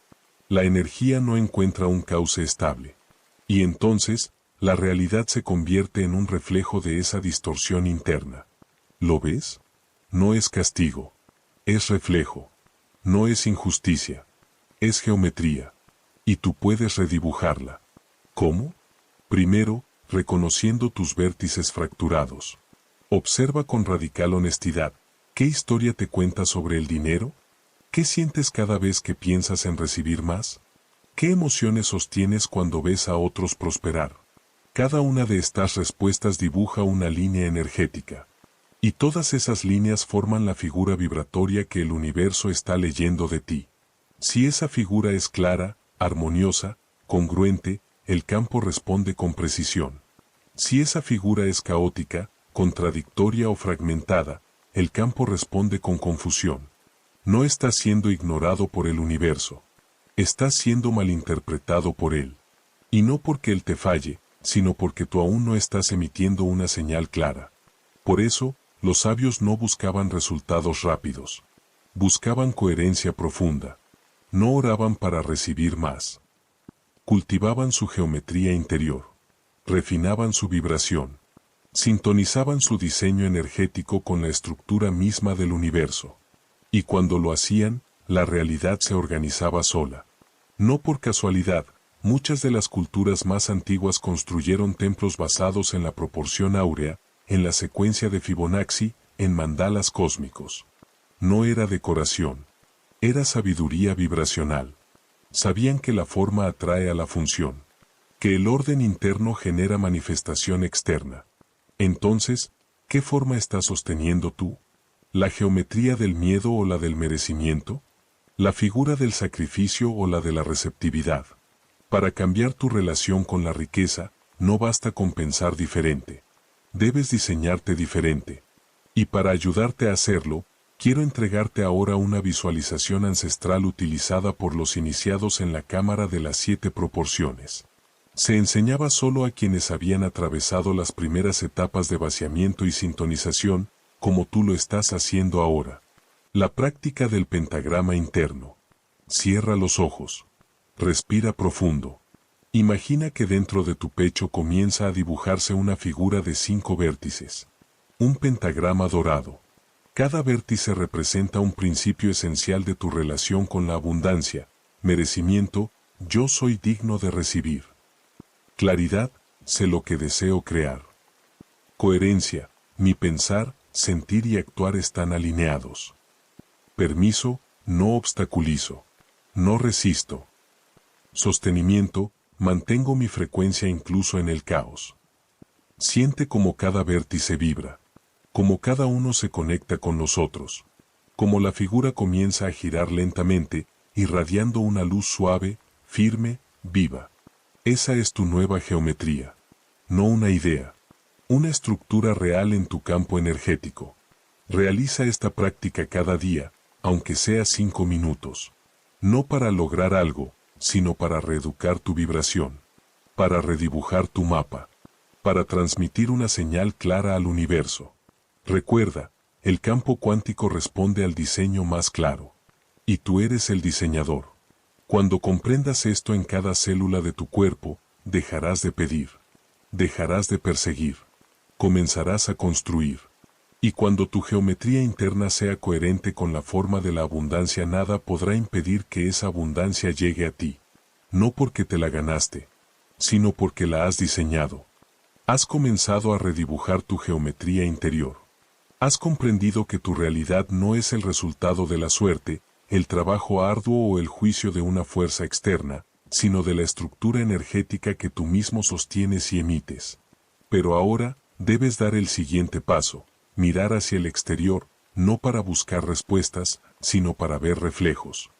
La energía no encuentra un cauce estable. Y entonces, la realidad se convierte en un reflejo de esa distorsión interna. ¿Lo ves? No es castigo. Es reflejo. No es injusticia. Es geometría. Y tú puedes redibujarla. ¿Cómo? Primero, reconociendo tus vértices fracturados. Observa con radical honestidad, ¿qué historia te cuentas sobre el dinero? ¿Qué sientes cada vez que piensas en recibir más? ¿Qué emociones sostienes cuando ves a otros prosperar? Cada una de estas respuestas dibuja una línea energética. Y todas esas líneas forman la figura vibratoria que el universo está leyendo de ti. Si esa figura es clara, armoniosa, congruente, el campo responde con precisión. Si esa figura es caótica, contradictoria o fragmentada, el campo responde con confusión. No estás siendo ignorado por el universo. Estás siendo malinterpretado por él. Y no porque él te falle, sino porque tú aún no estás emitiendo una señal clara. Por eso, los sabios no buscaban resultados rápidos. Buscaban coherencia profunda. No oraban para recibir más. Cultivaban su geometría interior. Refinaban su vibración. Sintonizaban su diseño energético con la estructura misma del universo. Y cuando lo hacían, la realidad se organizaba sola. No por casualidad, muchas de las culturas más antiguas construyeron templos basados en la proporción áurea, en la secuencia de Fibonacci, en mandalas cósmicos. No era decoración. Era sabiduría vibracional. Sabían que la forma atrae a la función. Que el orden interno genera manifestación externa. Entonces, ¿qué forma estás sosteniendo tú? ¿La geometría del miedo o la del merecimiento? ¿La figura del sacrificio o la de la receptividad? Para cambiar tu relación con la riqueza, no basta con pensar diferente. Debes diseñarte diferente. Y para ayudarte a hacerlo, quiero entregarte ahora una visualización ancestral utilizada por los iniciados en la Cámara de las 7 proporciones. Se enseñaba solo a quienes habían atravesado las primeras etapas de vaciamiento y sintonización, como tú lo estás haciendo ahora. La práctica del pentagrama interno. Cierra los ojos. Respira profundo. Imagina que dentro de tu pecho comienza a dibujarse una figura de 5 vértices. Un pentagrama dorado. Cada vértice representa un principio esencial de tu relación con la abundancia, merecimiento, yo soy digno de recibir. Claridad, sé lo que deseo crear. Coherencia, mi pensar, sentir y actuar están alineados. Permiso, no obstaculizo. No resisto. Sostenimiento, mantengo mi frecuencia incluso en el caos. Siente como cada vértice vibra, como cada uno se conecta con los otros, como la figura comienza a girar lentamente, irradiando una luz suave, firme, viva. Esa es tu nueva geometría. No una idea. Una estructura real en tu campo energético. Realiza esta práctica cada día, aunque sea 5 minutos. No para lograr algo, sino para reeducar tu vibración. Para redibujar tu mapa. Para transmitir una señal clara al universo. Recuerda, el campo cuántico responde al diseño más claro. Y tú eres el diseñador. Cuando comprendas esto en cada célula de tu cuerpo, dejarás de pedir. Dejarás de perseguir. Comenzarás a construir. Y cuando tu geometría interna sea coherente con la forma de la abundancia, nada podrá impedir que esa abundancia llegue a ti. No porque te la ganaste, sino porque la has diseñado. Has comenzado a redibujar tu geometría interior. Has comprendido que tu realidad no es el resultado de la suerte, el trabajo arduo o el juicio de una fuerza externa, sino de la estructura energética que tú mismo sostienes y emites. Pero ahora, debes dar el siguiente paso, mirar hacia el exterior, no para buscar respuestas, sino para ver reflejos.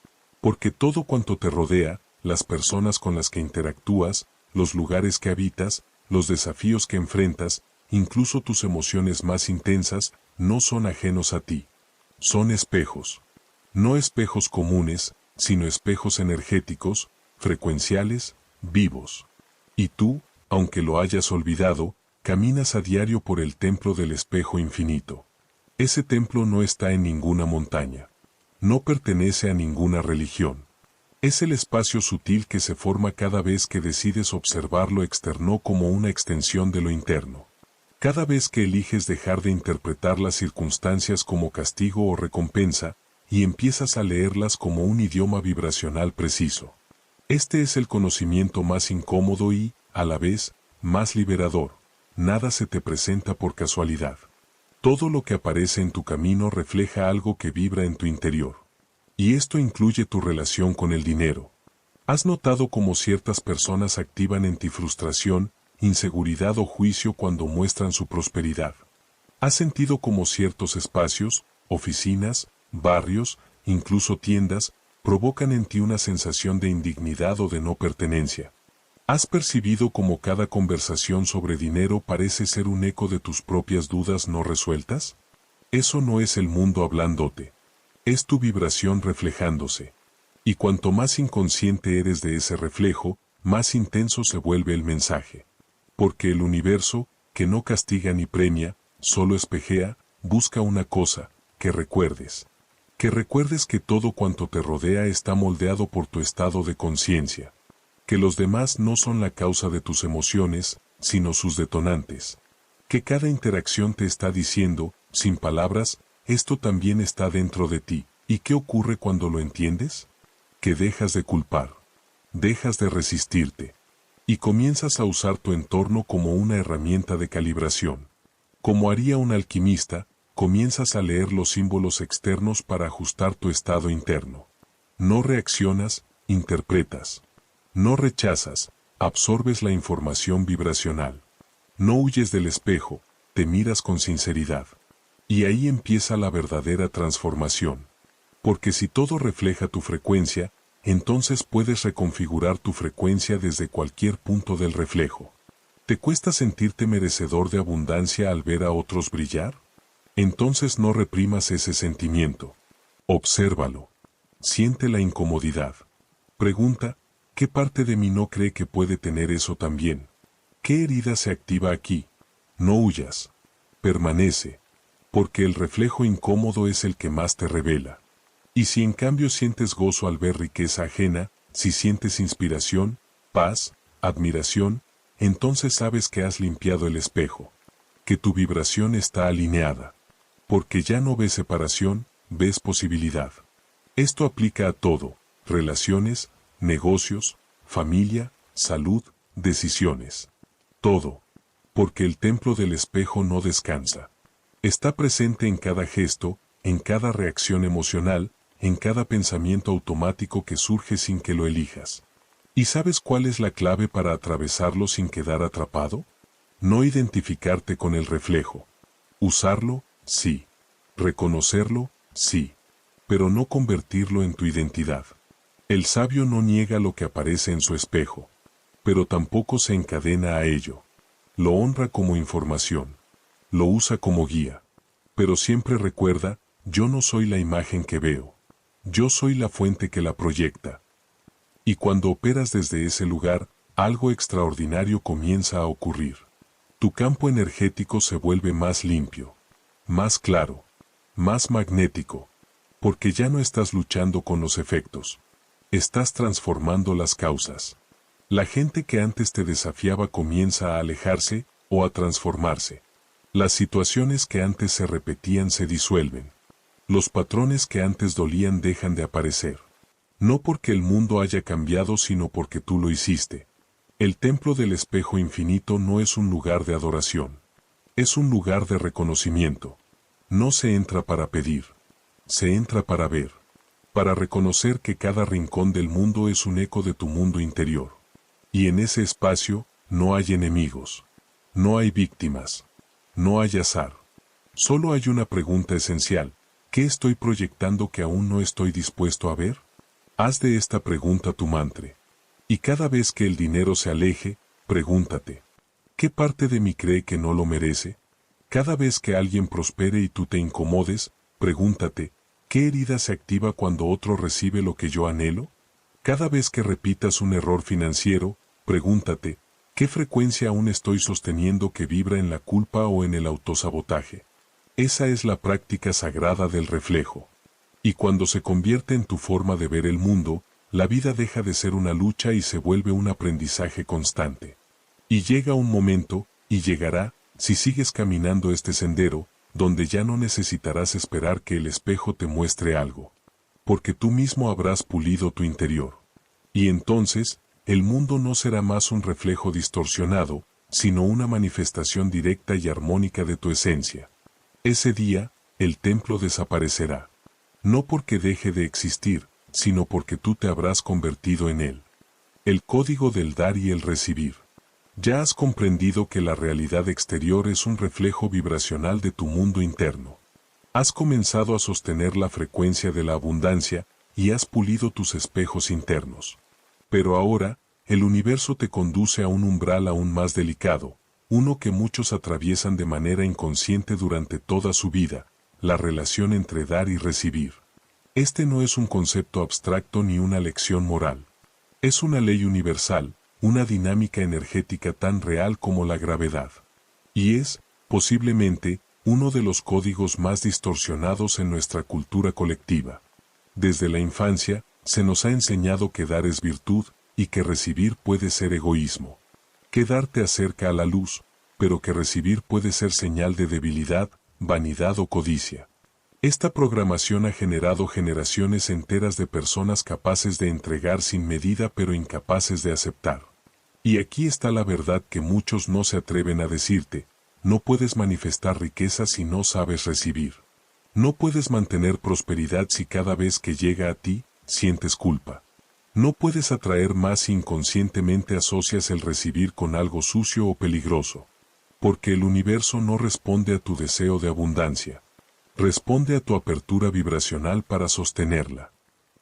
Porque todo cuanto te rodea, las personas con las que interactúas, los lugares que habitas, los desafíos que enfrentas, incluso tus emociones más intensas, no son ajenos a ti. Son espejos. No espejos comunes, sino espejos energéticos, frecuenciales, vivos. Y tú, aunque lo hayas olvidado, caminas a diario por el templo del espejo infinito. Ese templo no está en ninguna montaña. No pertenece a ninguna religión. Es el espacio sutil que se forma cada vez que decides observar lo externo como una extensión de lo interno. Cada vez que eliges dejar de interpretar las circunstancias como castigo o recompensa, y empiezas a leerlas como un idioma vibracional preciso. Este es el conocimiento más incómodo y, a la vez, más liberador. Nada se te presenta por casualidad. Todo lo que aparece en tu camino refleja algo que vibra en tu interior. Y esto incluye tu relación con el dinero. ¿Has notado cómo ciertas personas activan en ti frustración, inseguridad o juicio cuando muestran su prosperidad? ¿Has sentido cómo ciertos espacios, oficinas, barrios, incluso tiendas, provocan en ti una sensación de indignidad o de no pertenencia? ¿Has percibido cómo cada conversación sobre dinero parece ser un eco de tus propias dudas no resueltas? Eso no es el mundo hablándote. Es tu vibración reflejándose. Y cuanto más inconsciente eres de ese reflejo, más intenso se vuelve el mensaje. Porque el universo, que no castiga ni premia, solo espejea, busca una cosa, que recuerdes. Que recuerdes que todo cuanto te rodea está moldeado por tu estado de conciencia. Que los demás no son la causa de tus emociones, sino sus detonantes. Que cada interacción te está diciendo, sin palabras, esto también está dentro de ti. ¿Y qué ocurre cuando lo entiendes? Que dejas de culpar. Dejas de resistirte. Y comienzas a usar tu entorno como una herramienta de calibración. Como haría un alquimista, comienzas a leer los símbolos externos para ajustar tu estado interno. No reaccionas, interpretas. No rechazas, absorbes la información vibracional. No huyes del espejo, te miras con sinceridad. Y ahí empieza la verdadera transformación. Porque si todo refleja tu frecuencia, entonces puedes reconfigurar tu frecuencia desde cualquier punto del reflejo. ¿Te cuesta sentirte merecedor de abundancia al ver a otros brillar? Entonces no reprimas ese sentimiento. Obsérvalo. Siente la incomodidad. Pregunta, ¿qué parte de mí no cree que puede tener eso también? ¿Qué herida se activa aquí? No huyas. Permanece. porque el reflejo incómodo es el que más te revela. Y si en cambio sientes gozo al ver riqueza ajena, si sientes inspiración, paz, admiración, entonces sabes que has limpiado el espejo, que tu vibración está alineada, porque ya no ves separación, ves posibilidad. Esto aplica a todo, relaciones, negocios, familia, salud, decisiones. Todo, porque el templo del espejo no descansa. Está presente en cada gesto, en cada reacción emocional, en cada pensamiento automático que surge sin que lo elijas. ¿Y sabes cuál es la clave para atravesarlo sin quedar atrapado? No identificarte con el reflejo. Usarlo, sí. Reconocerlo, sí. Pero no convertirlo en tu identidad. El sabio no niega lo que aparece en su espejo, pero tampoco se encadena a ello. Lo honra como información. Lo usa como guía. Pero siempre recuerda, yo no soy la imagen que veo. Yo soy la fuente que la proyecta. Y cuando operas desde ese lugar, algo extraordinario comienza a ocurrir. Tu campo energético se vuelve más limpio, más claro, más magnético, porque ya no estás luchando con los efectos. Estás transformando las causas. La gente que antes te desafiaba comienza a alejarse o a transformarse. Las situaciones que antes se repetían se disuelven. Los patrones que antes dolían dejan de aparecer. No porque el mundo haya cambiado, sino porque tú lo hiciste. El templo del espejo infinito no es un lugar de adoración. Es un lugar de reconocimiento. No se entra para pedir. Se entra para ver. Para reconocer que cada rincón del mundo es un eco de tu mundo interior. Y en ese espacio, no hay enemigos. No hay víctimas. No hay azar. Solo hay una pregunta esencial. ¿Qué estoy proyectando que aún no estoy dispuesto a ver? Haz de esta pregunta tu mantra. Y cada vez que el dinero se aleje, pregúntate, ¿qué parte de mí cree que no lo merece? Cada vez que alguien prospere y tú te incomodes, pregúntate, ¿qué herida se activa cuando otro recibe lo que yo anhelo? Cada vez que repitas un error financiero, pregúntate, ¿qué frecuencia aún estoy sosteniendo que vibra en la culpa o en el autosabotaje? Esa es la práctica sagrada del reflejo. Y cuando se convierte en tu forma de ver el mundo, la vida deja de ser una lucha y se vuelve un aprendizaje constante. Y llega un momento, y llegará, si sigues caminando este sendero, donde ya no necesitarás esperar que el espejo te muestre algo. Porque tú mismo habrás pulido tu interior. Y entonces, el mundo no será más un reflejo distorsionado, sino una manifestación directa y armónica de tu esencia. Ese día, el templo desaparecerá. No porque deje de existir, sino porque tú te habrás convertido en él. El código del dar y el recibir. Ya has comprendido que la realidad exterior es un reflejo vibracional de tu mundo interno. Has comenzado a sostener la frecuencia de la abundancia y has pulido tus espejos internos. Pero ahora, el universo te conduce a un umbral aún más delicado, uno que muchos atraviesan de manera inconsciente durante toda su vida, la relación entre dar y recibir. Este no es un concepto abstracto ni una lección moral. Es una ley universal, una dinámica energética tan real como la gravedad. Y es, posiblemente, uno de los códigos más distorsionados en nuestra cultura colectiva. Desde la infancia, se nos ha enseñado que dar es virtud y que recibir puede ser egoísmo. Que dar te acerca a la luz, pero que recibir puede ser señal de debilidad, vanidad o codicia. Esta programación ha generado generaciones enteras de personas capaces de entregar sin medida pero incapaces de aceptar. Y aquí está la verdad que muchos no se atreven a decirte: no puedes manifestar riqueza si no sabes recibir. No puedes mantener prosperidad si cada vez que llega a ti, sientes culpa. No puedes atraer más si inconscientemente asocias el recibir con algo sucio o peligroso. Porque el universo no responde a tu deseo de abundancia. Responde a tu apertura vibracional para sostenerla.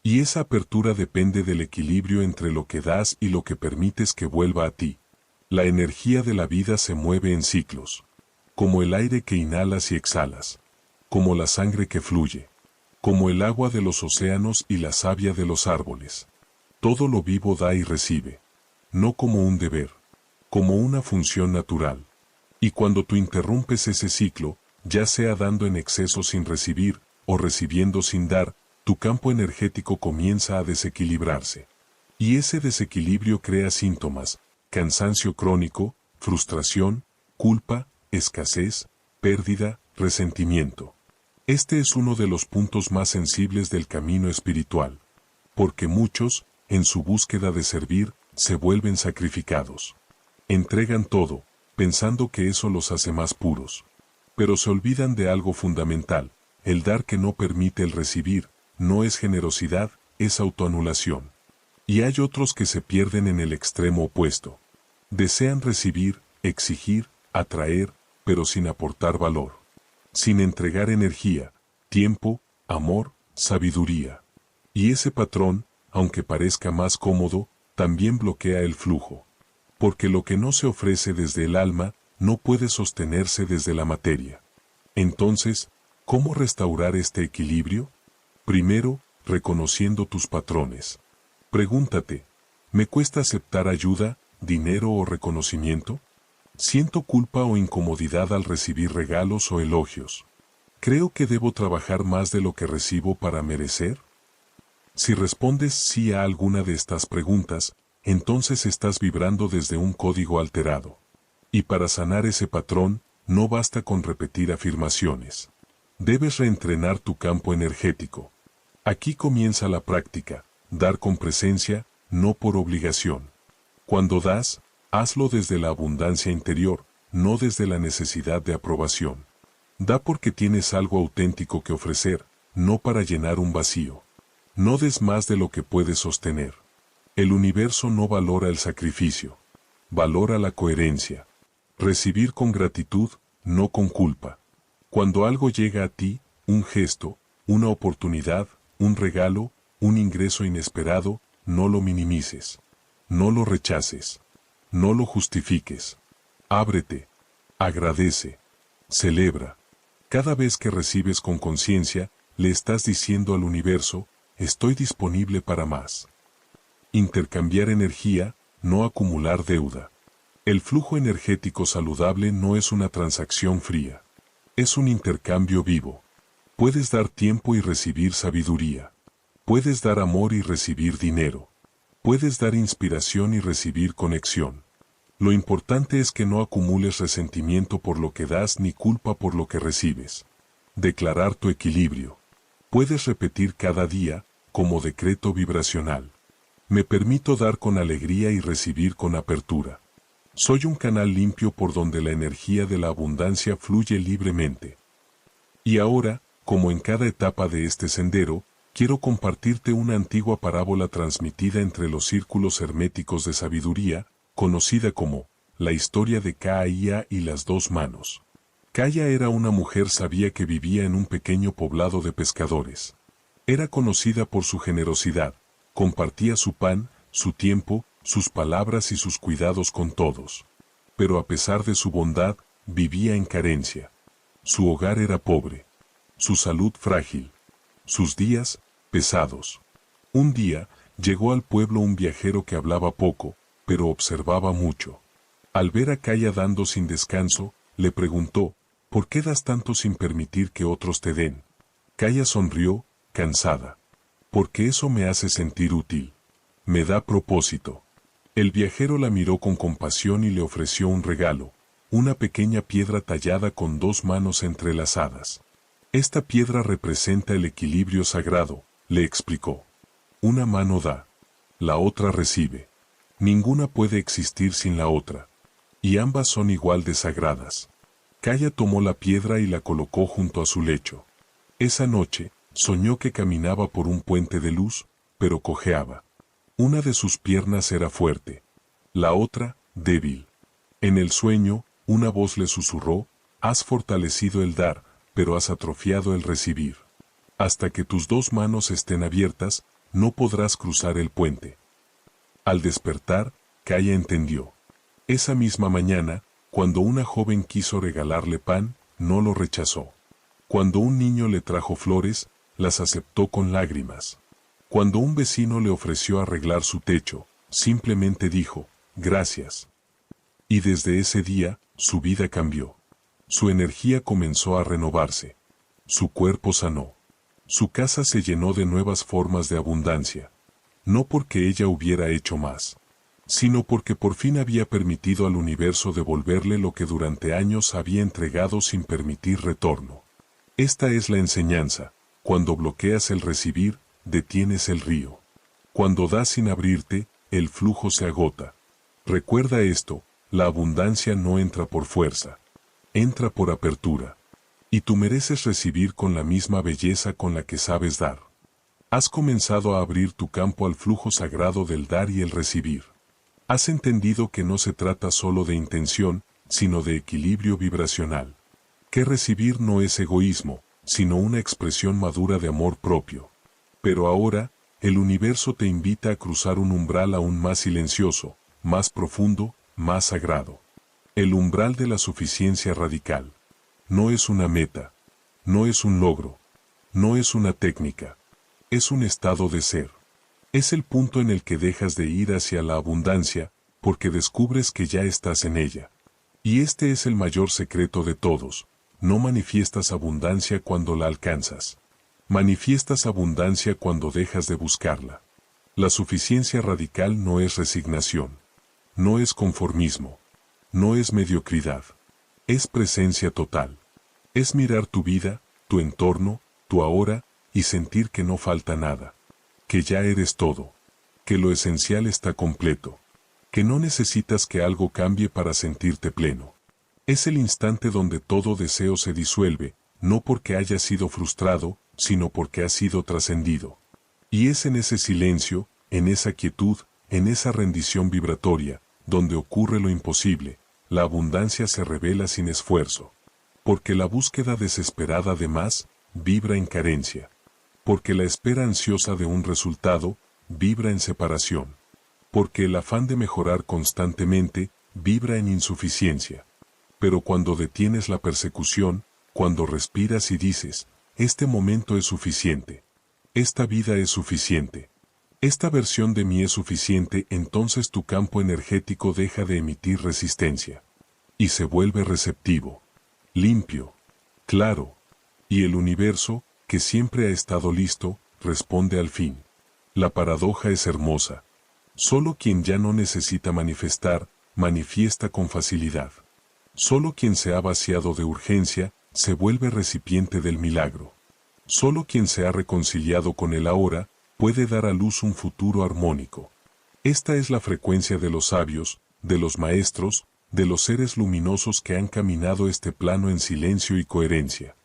Y esa apertura depende del equilibrio entre lo que das y lo que permites que vuelva a ti. La energía de la vida se mueve en ciclos. Como el aire que inhalas y exhalas. Como la sangre que fluye. Como el agua de los océanos y la savia de los árboles. Todo lo vivo da y recibe. No como un deber. Como una función natural. Y cuando tú interrumpes ese ciclo, ya sea dando en exceso sin recibir, o recibiendo sin dar, tu campo energético comienza a desequilibrarse. Y ese desequilibrio crea síntomas: cansancio crónico, frustración, culpa, escasez, pérdida, resentimiento. Este es uno de los puntos más sensibles del camino espiritual, porque muchos, en su búsqueda de servir, se vuelven sacrificados. Entregan todo, pensando que eso los hace más puros. Pero se olvidan de algo fundamental: el dar que no permite el recibir, no es generosidad, es autoanulación. Y hay otros que se pierden en el extremo opuesto. Desean recibir, exigir, atraer, pero sin aportar valor. Sin entregar energía, tiempo, amor, sabiduría. Y ese patrón, aunque parezca más cómodo, también bloquea el flujo. Porque lo que no se ofrece desde el alma, no puede sostenerse desde la materia. Entonces, ¿cómo restaurar este equilibrio? Primero, reconociendo tus patrones. Pregúntate: ¿me cuesta aceptar ayuda, dinero o reconocimiento? ¿Siento culpa o incomodidad al recibir regalos o elogios? ¿Creo que debo trabajar más de lo que recibo para merecer? Si respondes sí a alguna de estas preguntas, entonces estás vibrando desde un código alterado. Y para sanar ese patrón, no basta con repetir afirmaciones. Debes reentrenar tu campo energético. Aquí comienza la práctica: dar con presencia, no por obligación. Cuando das, hazlo desde la abundancia interior, no desde la necesidad de aprobación. Da porque tienes algo auténtico que ofrecer, no para llenar un vacío. No des más de lo que puedes sostener. El universo no valora el sacrificio. Valora la coherencia. Recibir con gratitud, no con culpa. Cuando algo llega a ti, un gesto, una oportunidad, un regalo, un ingreso inesperado, no lo minimices. No lo rechaces. No lo justifiques. Ábrete. Agradece. Celebra. Cada vez que recibes con conciencia, le estás diciendo al universo: estoy disponible para más. Intercambiar energía, no acumular deuda. El flujo energético saludable no es una transacción fría. Es un intercambio vivo. Puedes dar tiempo y recibir sabiduría. Puedes dar amor y recibir dinero. Puedes dar inspiración y recibir conexión. Lo importante es que no acumules resentimiento por lo que das ni culpa por lo que recibes. Declarar tu equilibrio. Puedes repetir cada día, como decreto vibracional: me permito dar con alegría y recibir con apertura. Soy un canal limpio por donde la energía de la abundancia fluye libremente. Y ahora, como en cada etapa de este sendero, quiero compartirte una antigua parábola transmitida entre los círculos herméticos de sabiduría, conocida como la historia de Caía y las dos manos. Caía era una mujer sabia que vivía en un pequeño poblado de pescadores. Era conocida por su generosidad, compartía su pan, su tiempo, sus palabras y sus cuidados con todos. Pero a pesar de su bondad, vivía en carencia. Su hogar era pobre, su salud frágil, sus días pesados. Un día, llegó al pueblo un viajero que hablaba poco, pero observaba mucho. Al ver a Caía dando sin descanso, le preguntó: ¿por qué das tanto sin permitir que otros te den? Caía sonrió, cansada. Porque eso me hace sentir útil. Me da propósito. El viajero la miró con compasión y le ofreció un regalo: una pequeña piedra tallada con dos manos entrelazadas. Esta piedra representa el equilibrio sagrado, le explicó. Una mano da, la otra recibe. Ninguna puede existir sin la otra. Y ambas son igual de sagradas. Caía tomó la piedra y la colocó junto a su lecho. Esa noche, soñó que caminaba por un puente de luz, pero cojeaba. Una de sus piernas era fuerte, la otra, débil. En el sueño, una voz le susurró: has fortalecido el dar, pero has atrofiado el recibir. Hasta que tus dos manos estén abiertas, no podrás cruzar el puente. Al despertar, Caía entendió. Esa misma mañana, cuando una joven quiso regalarle pan, no lo rechazó. Cuando un niño le trajo flores, las aceptó con lágrimas. Cuando un vecino le ofreció arreglar su techo, simplemente dijo: gracias. Y desde ese día, su vida cambió. Su energía comenzó a renovarse. Su cuerpo sanó. Su casa se llenó de nuevas formas de abundancia. No porque ella hubiera hecho más, sino porque por fin había permitido al universo devolverle lo que durante años había entregado sin permitir retorno. Esta es la enseñanza: cuando bloqueas el recibir, detienes el río. Cuando das sin abrirte, el flujo se agota. Recuerda esto: la abundancia no entra por fuerza, entra por apertura. Y tú mereces recibir con la misma belleza con la que sabes dar. Has comenzado a abrir tu campo al flujo sagrado del dar y el recibir. Has entendido que no se trata solo de intención, sino de equilibrio vibracional. Que recibir no es egoísmo, sino una expresión madura de amor propio. Pero ahora, el universo te invita a cruzar un umbral aún más silencioso, más profundo, más sagrado. El umbral de la suficiencia radical. No es una meta, no es un logro, no es una técnica, es un estado de ser. Es el punto en el que dejas de ir hacia la abundancia, porque descubres que ya estás en ella. Y este es el mayor secreto de todos: no manifiestas abundancia cuando la alcanzas. Manifiestas abundancia cuando dejas de buscarla. La suficiencia radical no es resignación, no es conformismo, no es mediocridad. Es presencia total. Es mirar tu vida, tu entorno, tu ahora, y sentir que no falta nada. Que ya eres todo. Que lo esencial está completo. Que no necesitas que algo cambie para sentirte pleno. Es el instante donde todo deseo se disuelve, no porque haya sido frustrado, sino porque ha sido trascendido. Y es en ese silencio, en esa quietud, en esa rendición vibratoria, donde ocurre lo imposible. La abundancia se revela sin esfuerzo. Porque la búsqueda desesperada de más, vibra en carencia. Porque la espera ansiosa de un resultado, vibra en separación. Porque el afán de mejorar constantemente, vibra en insuficiencia. Pero cuando detienes la persecución, cuando respiras y dices: este momento es suficiente. Esta vida es suficiente. Esta versión de mí es suficiente, entonces tu campo energético deja de emitir resistencia. Y se vuelve receptivo, limpio, claro. Y el universo, que siempre ha estado listo, responde al fin. La paradoja es hermosa. Solo quien ya no necesita manifestar, manifiesta con facilidad. Solo quien se ha vaciado de urgencia, se vuelve recipiente del milagro. Solo quien se ha reconciliado con el ahora, puede dar a luz un futuro armónico. Esta es la frecuencia de los sabios, de los maestros, de los seres luminosos que han caminado este plano en silencio y coherencia.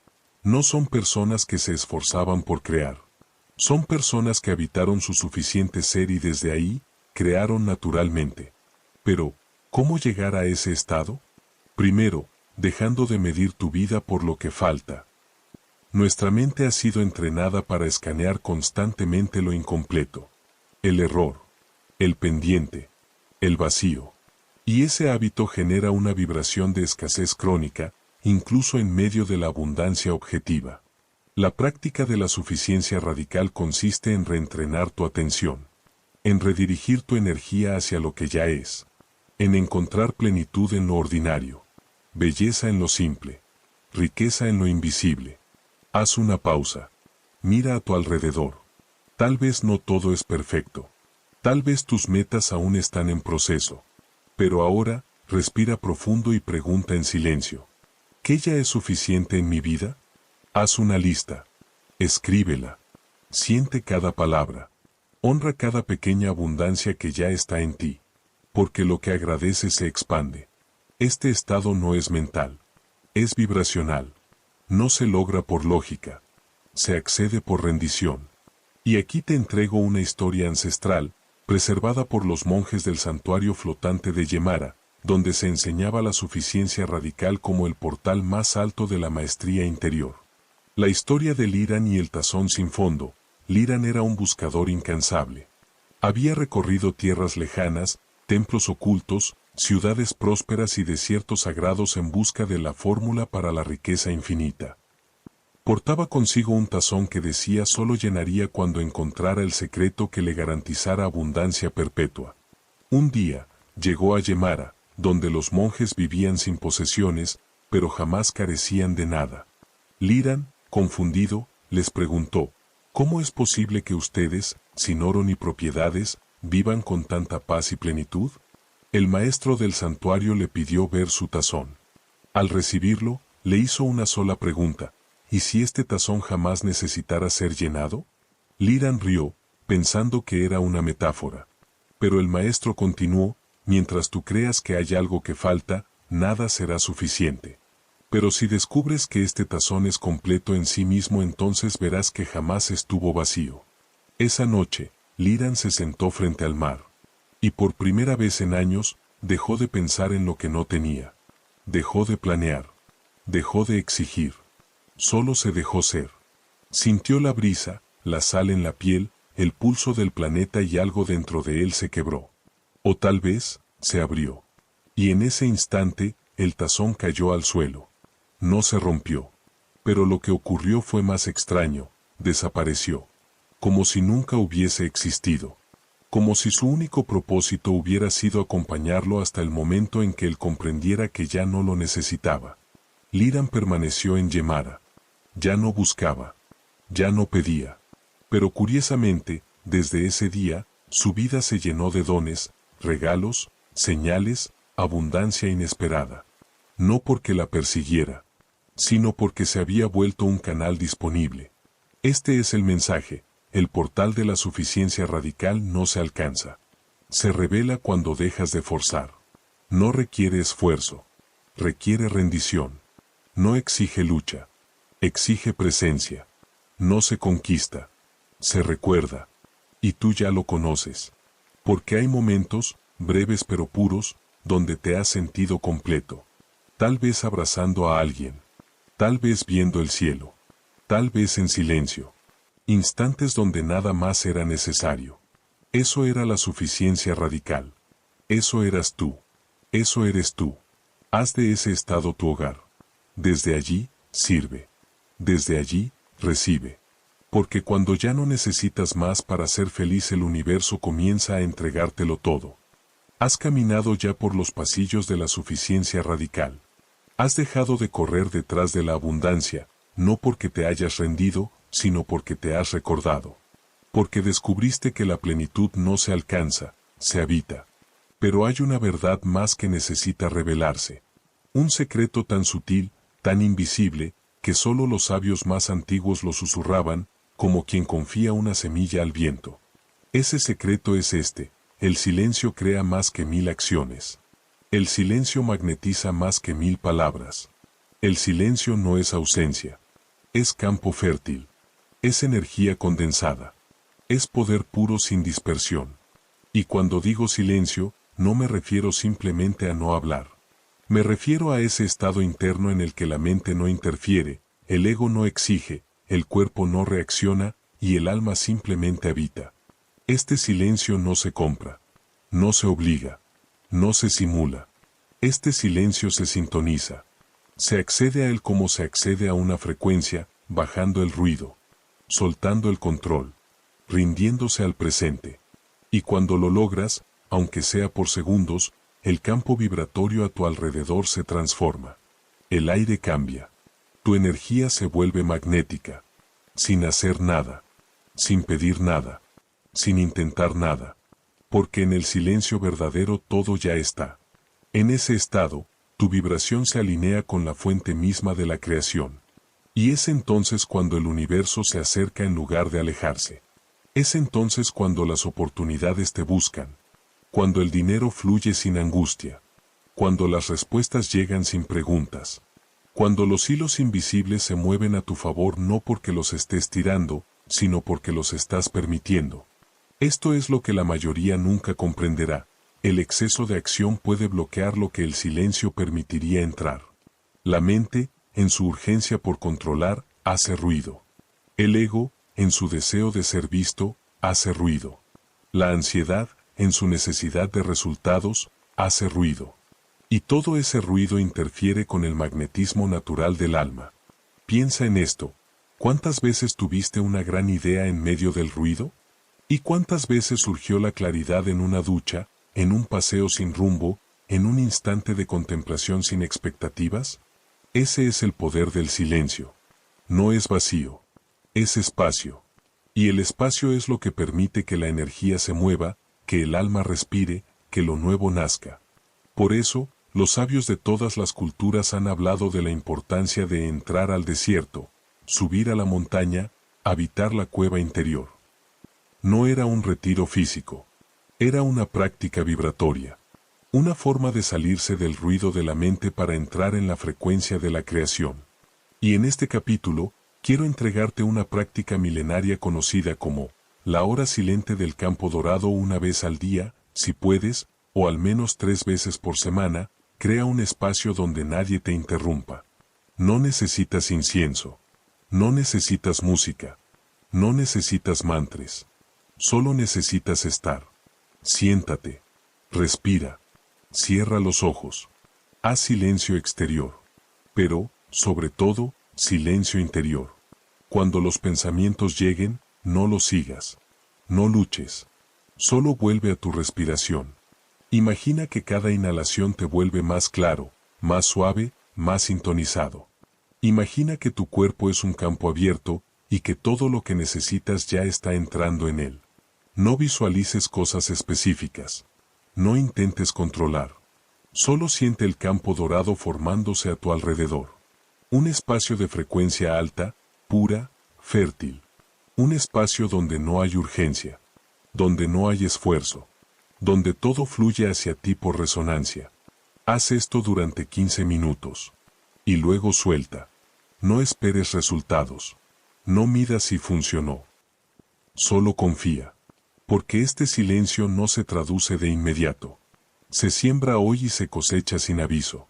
No son personas que se esforzaban por crear. Son personas que habitaron su suficiente ser y desde ahí, crearon naturalmente. Pero, ¿cómo llegar a ese estado? Primero, dejando de medir tu vida por lo que falta. Nuestra mente ha sido entrenada para escanear constantemente lo incompleto, el error, el pendiente, el vacío. Y ese hábito genera una vibración de escasez crónica, incluso en medio de la abundancia objetiva. La práctica de la suficiencia radical consiste en reentrenar tu atención, en redirigir tu energía hacia lo que ya es, en encontrar plenitud en lo ordinario, belleza en lo simple, riqueza en lo invisible. Haz una pausa. Mira a tu alrededor. Tal vez no todo es perfecto. Tal vez tus metas aún están en proceso. Pero ahora, respira profundo y pregunta en silencio: ¿qué ya es suficiente en mi vida? Haz una lista. Escríbela. Siente cada palabra. Honra cada pequeña abundancia que ya está en ti. Porque lo que agradeces se expande. Este estado no es mental. Es vibracional. No se logra por lógica. Se accede por rendición. Y aquí te entrego una historia ancestral, preservada por los monjes del santuario flotante de Yemara, donde se enseñaba la suficiencia radical como el portal más alto de la maestría interior. La historia de Liran y el tazón sin fondo. Liran era un buscador incansable. Había recorrido tierras lejanas, templos ocultos, ciudades prósperas y desiertos sagrados en busca de la fórmula para la riqueza infinita. Portaba consigo un tazón que decía solo llenaría cuando encontrara el secreto que le garantizara abundancia perpetua. Un día, llegó a Yemara, donde los monjes vivían sin posesiones, pero jamás carecían de nada. Liran, confundido, les preguntó, ¿cómo es posible que ustedes, sin oro ni propiedades, vivan con tanta paz y plenitud? El maestro del santuario le pidió ver su tazón. Al recibirlo, le hizo una sola pregunta, ¿y si este tazón jamás necesitara ser llenado? Liran rió, pensando que era una metáfora. Pero el maestro continuó, mientras tú creas que hay algo que falta, nada será suficiente. Pero si descubres que este tazón es completo en sí mismo, entonces verás que jamás estuvo vacío. Esa noche, Liran se sentó frente al mar. Y por primera vez en años, dejó de pensar en lo que no tenía. Dejó de planear. Dejó de exigir. Solo se dejó ser. Sintió la brisa, la sal en la piel, el pulso del planeta y algo dentro de él se quebró. O tal vez, se abrió. Y en ese instante, el tazón cayó al suelo. No se rompió. Pero lo que ocurrió fue más extraño, desapareció. Como si nunca hubiese existido. Como si su único propósito hubiera sido acompañarlo hasta el momento en que él comprendiera que ya no lo necesitaba. Liran permaneció en Yemara. Ya no buscaba. Ya no pedía. Pero curiosamente, desde ese día, su vida se llenó de dones, regalos, señales, abundancia inesperada. No porque la persiguiera, sino porque se había vuelto un canal disponible. Este es el mensaje. El portal de la suficiencia radical no se alcanza. Se revela cuando dejas de forzar. No requiere esfuerzo. Requiere rendición. No exige lucha. Exige presencia. No se conquista. Se recuerda. Y tú ya lo conoces. Porque hay momentos, breves pero puros, donde te has sentido completo. Tal vez abrazando a alguien. Tal vez viendo el cielo. Tal vez en silencio. Instantes donde nada más era necesario. Eso era la suficiencia radical. Eso eras tú. Eso eres tú. Haz de ese estado tu hogar. Desde allí, sirve. Desde allí, recibe. Porque cuando ya no necesitas más para ser feliz, el universo comienza a entregártelo todo. Has caminado ya por los pasillos de la suficiencia radical. Has dejado de correr detrás de la abundancia, no porque te hayas rendido, sino porque te has recordado. Porque descubriste que la plenitud no se alcanza, se habita. Pero hay una verdad más que necesita revelarse. Un secreto tan sutil, tan invisible, que solo los sabios más antiguos lo susurraban, como quien confía una semilla al viento. Ese secreto es este: el silencio crea más que 1000 acciones. El silencio magnetiza más que 1000 palabras. El silencio no es ausencia. Es campo fértil. Es energía condensada. Es poder puro sin dispersión. Y cuando digo silencio, no me refiero simplemente a no hablar. Me refiero a ese estado interno en el que la mente no interfiere, el ego no exige, el cuerpo no reacciona, y el alma simplemente habita. Este silencio no se compra. No se obliga. No se simula. Este silencio se sintoniza. Se accede a él como se accede a una frecuencia, bajando el ruido. Soltando el control, rindiéndose al presente. Y cuando lo logras, aunque sea por segundos, el campo vibratorio a tu alrededor se transforma. El aire cambia. Tu energía se vuelve magnética. Sin hacer nada. Sin pedir nada. Sin intentar nada. Porque en el silencio verdadero todo ya está. En ese estado, tu vibración se alinea con la fuente misma de la creación. Y es entonces cuando el universo se acerca en lugar de alejarse. Es entonces cuando las oportunidades te buscan. Cuando el dinero fluye sin angustia. Cuando las respuestas llegan sin preguntas. Cuando los hilos invisibles se mueven a tu favor no porque los estés tirando, sino porque los estás permitiendo. Esto es lo que la mayoría nunca comprenderá. El exceso de acción puede bloquear lo que el silencio permitiría entrar. La mente, en su urgencia por controlar, hace ruido. El ego, en su deseo de ser visto, hace ruido. La ansiedad, en su necesidad de resultados, hace ruido. Y todo ese ruido interfiere con el magnetismo natural del alma. Piensa en esto. ¿Cuántas veces tuviste una gran idea en medio del ruido? ¿Y cuántas veces surgió la claridad en una ducha, en un paseo sin rumbo, en un instante de contemplación sin expectativas? Ese es el poder del silencio. No es vacío. Es espacio. Y el espacio es lo que permite que la energía se mueva, que el alma respire, que lo nuevo nazca. Por eso, los sabios de todas las culturas han hablado de la importancia de entrar al desierto, subir a la montaña, habitar la cueva interior. No era un retiro físico. Era una práctica vibratoria. Una forma de salirse del ruido de la mente para entrar en la frecuencia de la creación. Y en este capítulo, quiero entregarte una práctica milenaria conocida como la hora silente del campo dorado. Una vez al día, si puedes, o al menos 3 veces por semana, crea un espacio donde nadie te interrumpa. No necesitas incienso. No necesitas música. No necesitas mantras. Solo necesitas estar. Siéntate. Respira. Cierra los ojos. Haz silencio exterior. Pero, sobre todo, silencio interior. Cuando los pensamientos lleguen, no los sigas. No luches. Solo vuelve a tu respiración. Imagina que cada inhalación te vuelve más claro, más suave, más sintonizado. Imagina que tu cuerpo es un campo abierto y que todo lo que necesitas ya está entrando en él. No visualices cosas específicas. No intentes controlar. Solo siente el campo dorado formándose a tu alrededor. Un espacio de frecuencia alta, pura, fértil. Un espacio donde no hay urgencia. Donde no hay esfuerzo. Donde todo fluye hacia ti por resonancia. Haz esto durante 15 minutos. Y luego suelta. No esperes resultados. No midas si funcionó. Solo confía. Porque este silencio no se traduce de inmediato. Se siembra hoy y se cosecha sin aviso.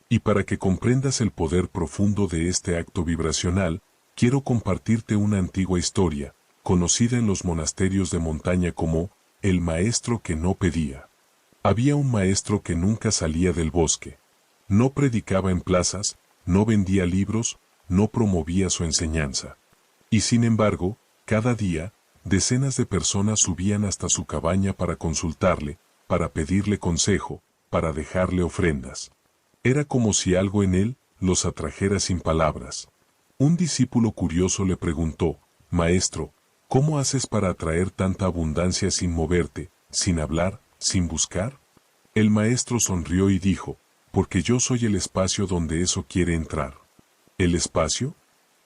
Y para que comprendas el poder profundo de este acto vibracional, quiero compartirte una antigua historia, conocida en los monasterios de montaña como el maestro que no pedía. Había un maestro que nunca salía del bosque. No predicaba en plazas, no vendía libros, no promovía su enseñanza. Y sin embargo, cada día, decenas de personas subían hasta su cabaña para consultarle, para pedirle consejo, para dejarle ofrendas. Era como si algo en él los atrajera sin palabras. Un discípulo curioso le preguntó, «Maestro, ¿cómo haces para atraer tanta abundancia sin moverte, sin hablar, sin buscar?» El maestro sonrió y dijo, «Porque yo soy el espacio donde eso quiere entrar». «¿El espacio?»,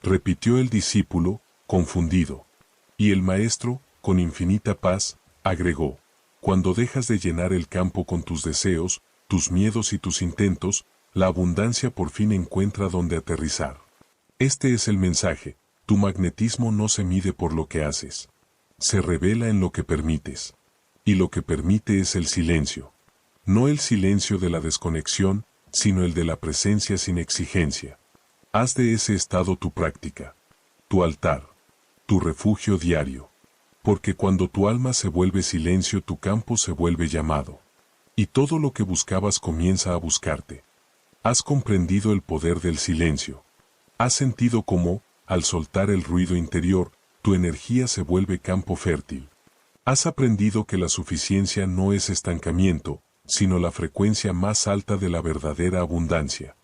repitió el discípulo, confundido. Y el maestro, con infinita paz, agregó, «Cuando dejas de llenar el campo con tus deseos, tus miedos y tus intentos, la abundancia por fin encuentra donde aterrizar». Este es el mensaje. Tu magnetismo no se mide por lo que haces. Se revela en lo que permites. Y lo que permite es el silencio. No el silencio de la desconexión, sino el de la presencia sin exigencia. Haz de ese estado tu práctica. Tu altar. Tu refugio diario. Porque cuando tu alma se vuelve silencio, tu campo se vuelve llamado. Y todo lo que buscabas comienza a buscarte. Has comprendido el poder del silencio. Has sentido cómo, al soltar el ruido interior, tu energía se vuelve campo fértil. Has aprendido que la suficiencia no es estancamiento, sino la frecuencia más alta de la verdadera abundancia.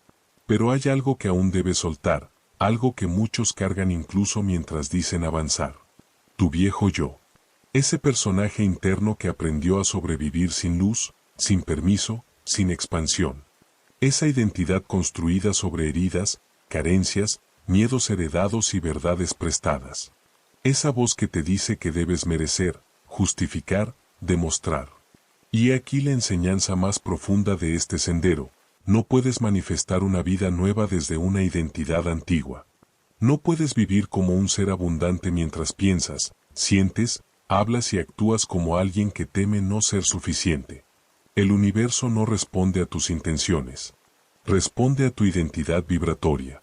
Pero hay algo que aún debes soltar, algo que muchos cargan incluso mientras dicen avanzar. Tu viejo yo. Ese personaje interno que aprendió a sobrevivir sin luz, sin permiso, sin expansión. Esa identidad construida sobre heridas, carencias, miedos heredados y verdades prestadas. Esa voz que te dice que debes merecer, justificar, demostrar. Y aquí la enseñanza más profunda de este sendero. No puedes manifestar una vida nueva desde una identidad antigua. No puedes vivir como un ser abundante mientras piensas, sientes, hablas y actúas como alguien que teme no ser suficiente. El universo no responde a tus intenciones. Responde a tu identidad vibratoria.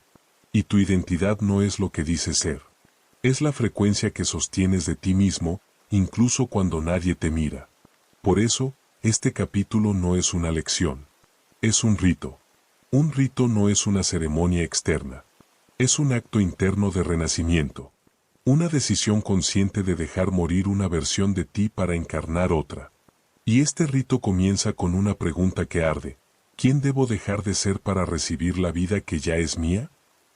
Y tu identidad no es lo que dices ser. Es la frecuencia que sostienes de ti mismo, incluso cuando nadie te mira. Por eso, este capítulo no es una lección. Es un rito. Un rito no es una ceremonia externa. Es un acto interno de renacimiento. Una decisión consciente de dejar morir una versión de ti para encarnar otra. Y este rito comienza con una pregunta que arde. ¿Quién debo dejar de ser para recibir la vida que ya es mía?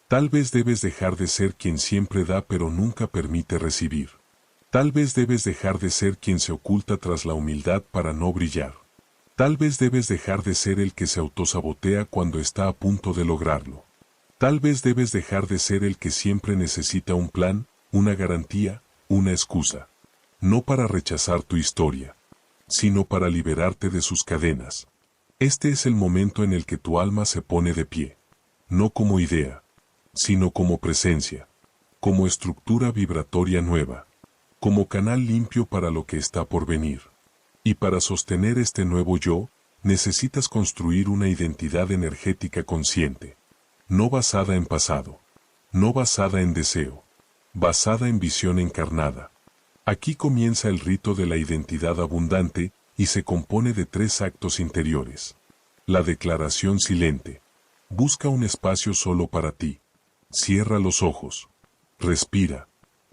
Tal vez debes dejar de ser quien siempre da pero nunca permite recibir. Tal vez debes dejar de ser quien se oculta tras la humildad para no brillar. Tal vez debes dejar de ser el que se autosabotea cuando está a punto de lograrlo. Tal vez debes dejar de ser el que siempre necesita un plan, una garantía, una excusa. No para rechazar tu historia, sino para liberarte de sus cadenas. Este es el momento en el que tu alma se pone de pie. No como idea, sino como presencia, como estructura vibratoria nueva, como canal limpio para lo que está por venir. Y para sostener este nuevo yo, necesitas construir una identidad energética consciente. No basada en pasado, no basada en deseo, basada en visión encarnada. Aquí comienza el rito de la identidad abundante y se compone de 3 actos interiores. La declaración silente. Busca un espacio solo para ti. Cierra los ojos. Respira.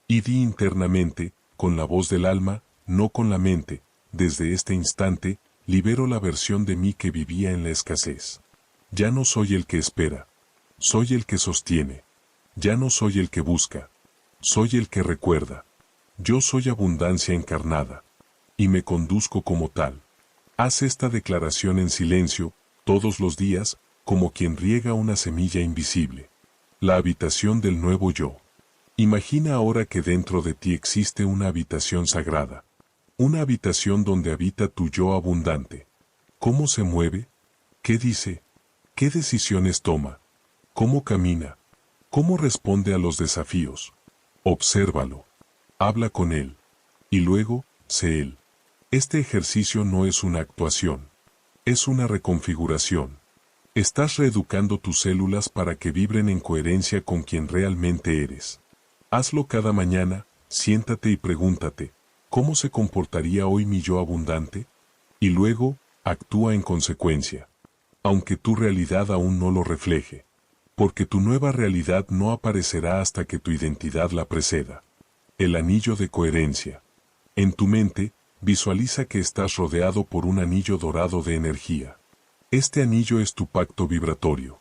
Y di internamente, con la voz del alma, no con la mente, desde este instante, libero la versión de mí que vivía en la escasez. Ya no soy el que espera. Soy el que sostiene. Ya no soy el que busca. Soy el que recuerda. Yo soy abundancia encarnada. Y me conduzco como tal. Haz esta declaración en silencio, todos los días, como quien riega una semilla invisible. La habitación del nuevo yo. Imagina ahora que dentro de ti existe una habitación sagrada. Una habitación donde habita tu yo abundante. ¿Cómo se mueve? ¿Qué dice? ¿Qué decisiones toma? ¿Cómo camina? ¿Cómo responde a los desafíos? Obsérvalo. Habla con él. Y luego, sé él. Este ejercicio no es una actuación. Es una reconfiguración. Estás reeducando tus células para que vibren en coherencia con quien realmente eres. Hazlo cada mañana, siéntate y pregúntate, ¿cómo se comportaría hoy mi yo abundante? Y luego, actúa en consecuencia. Aunque tu realidad aún no lo refleje. Porque tu nueva realidad no aparecerá hasta que tu identidad la preceda. El anillo de coherencia. En tu mente, visualiza que estás rodeado por un anillo dorado de energía. Este anillo es tu pacto vibratorio.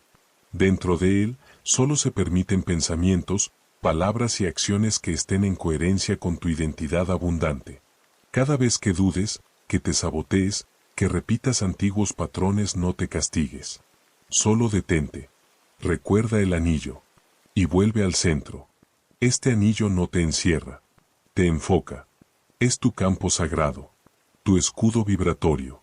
Dentro de él, solo se permiten pensamientos, palabras y acciones que estén en coherencia con tu identidad abundante. Cada vez que dudes, que te sabotees, que repitas antiguos patrones, no te castigues. Solo detente. Recuerda el anillo. Y vuelve al centro. Este anillo no te encierra. Te enfoca. Es tu campo sagrado. Tu escudo vibratorio.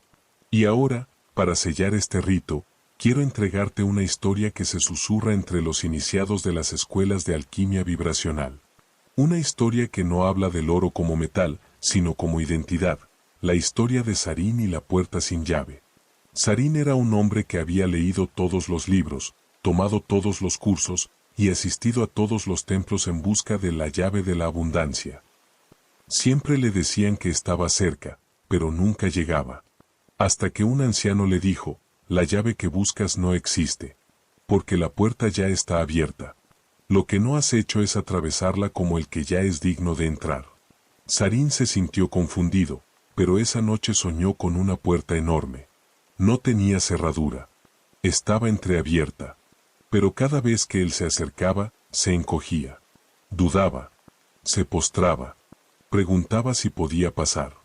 Y ahora, para sellar este rito, quiero entregarte una historia que se susurra entre los iniciados de las escuelas de alquimia vibracional. Una historia que no habla del oro como metal, sino como identidad. La historia de Sarín y la puerta sin llave. Sarín era un hombre que había leído todos los libros, tomado todos los cursos, y asistido a todos los templos en busca de la llave de la abundancia. Siempre le decían que estaba cerca, pero nunca llegaba. Hasta que un anciano le dijo, la llave que buscas no existe. Porque la puerta ya está abierta. Lo que no has hecho es atravesarla como el que ya es digno de entrar. Sarín se sintió confundido, pero esa noche soñó con una puerta enorme. No tenía cerradura. Estaba entreabierta. Pero cada vez que él se acercaba, se encogía. Dudaba. Se postraba. Preguntaba si podía pasar.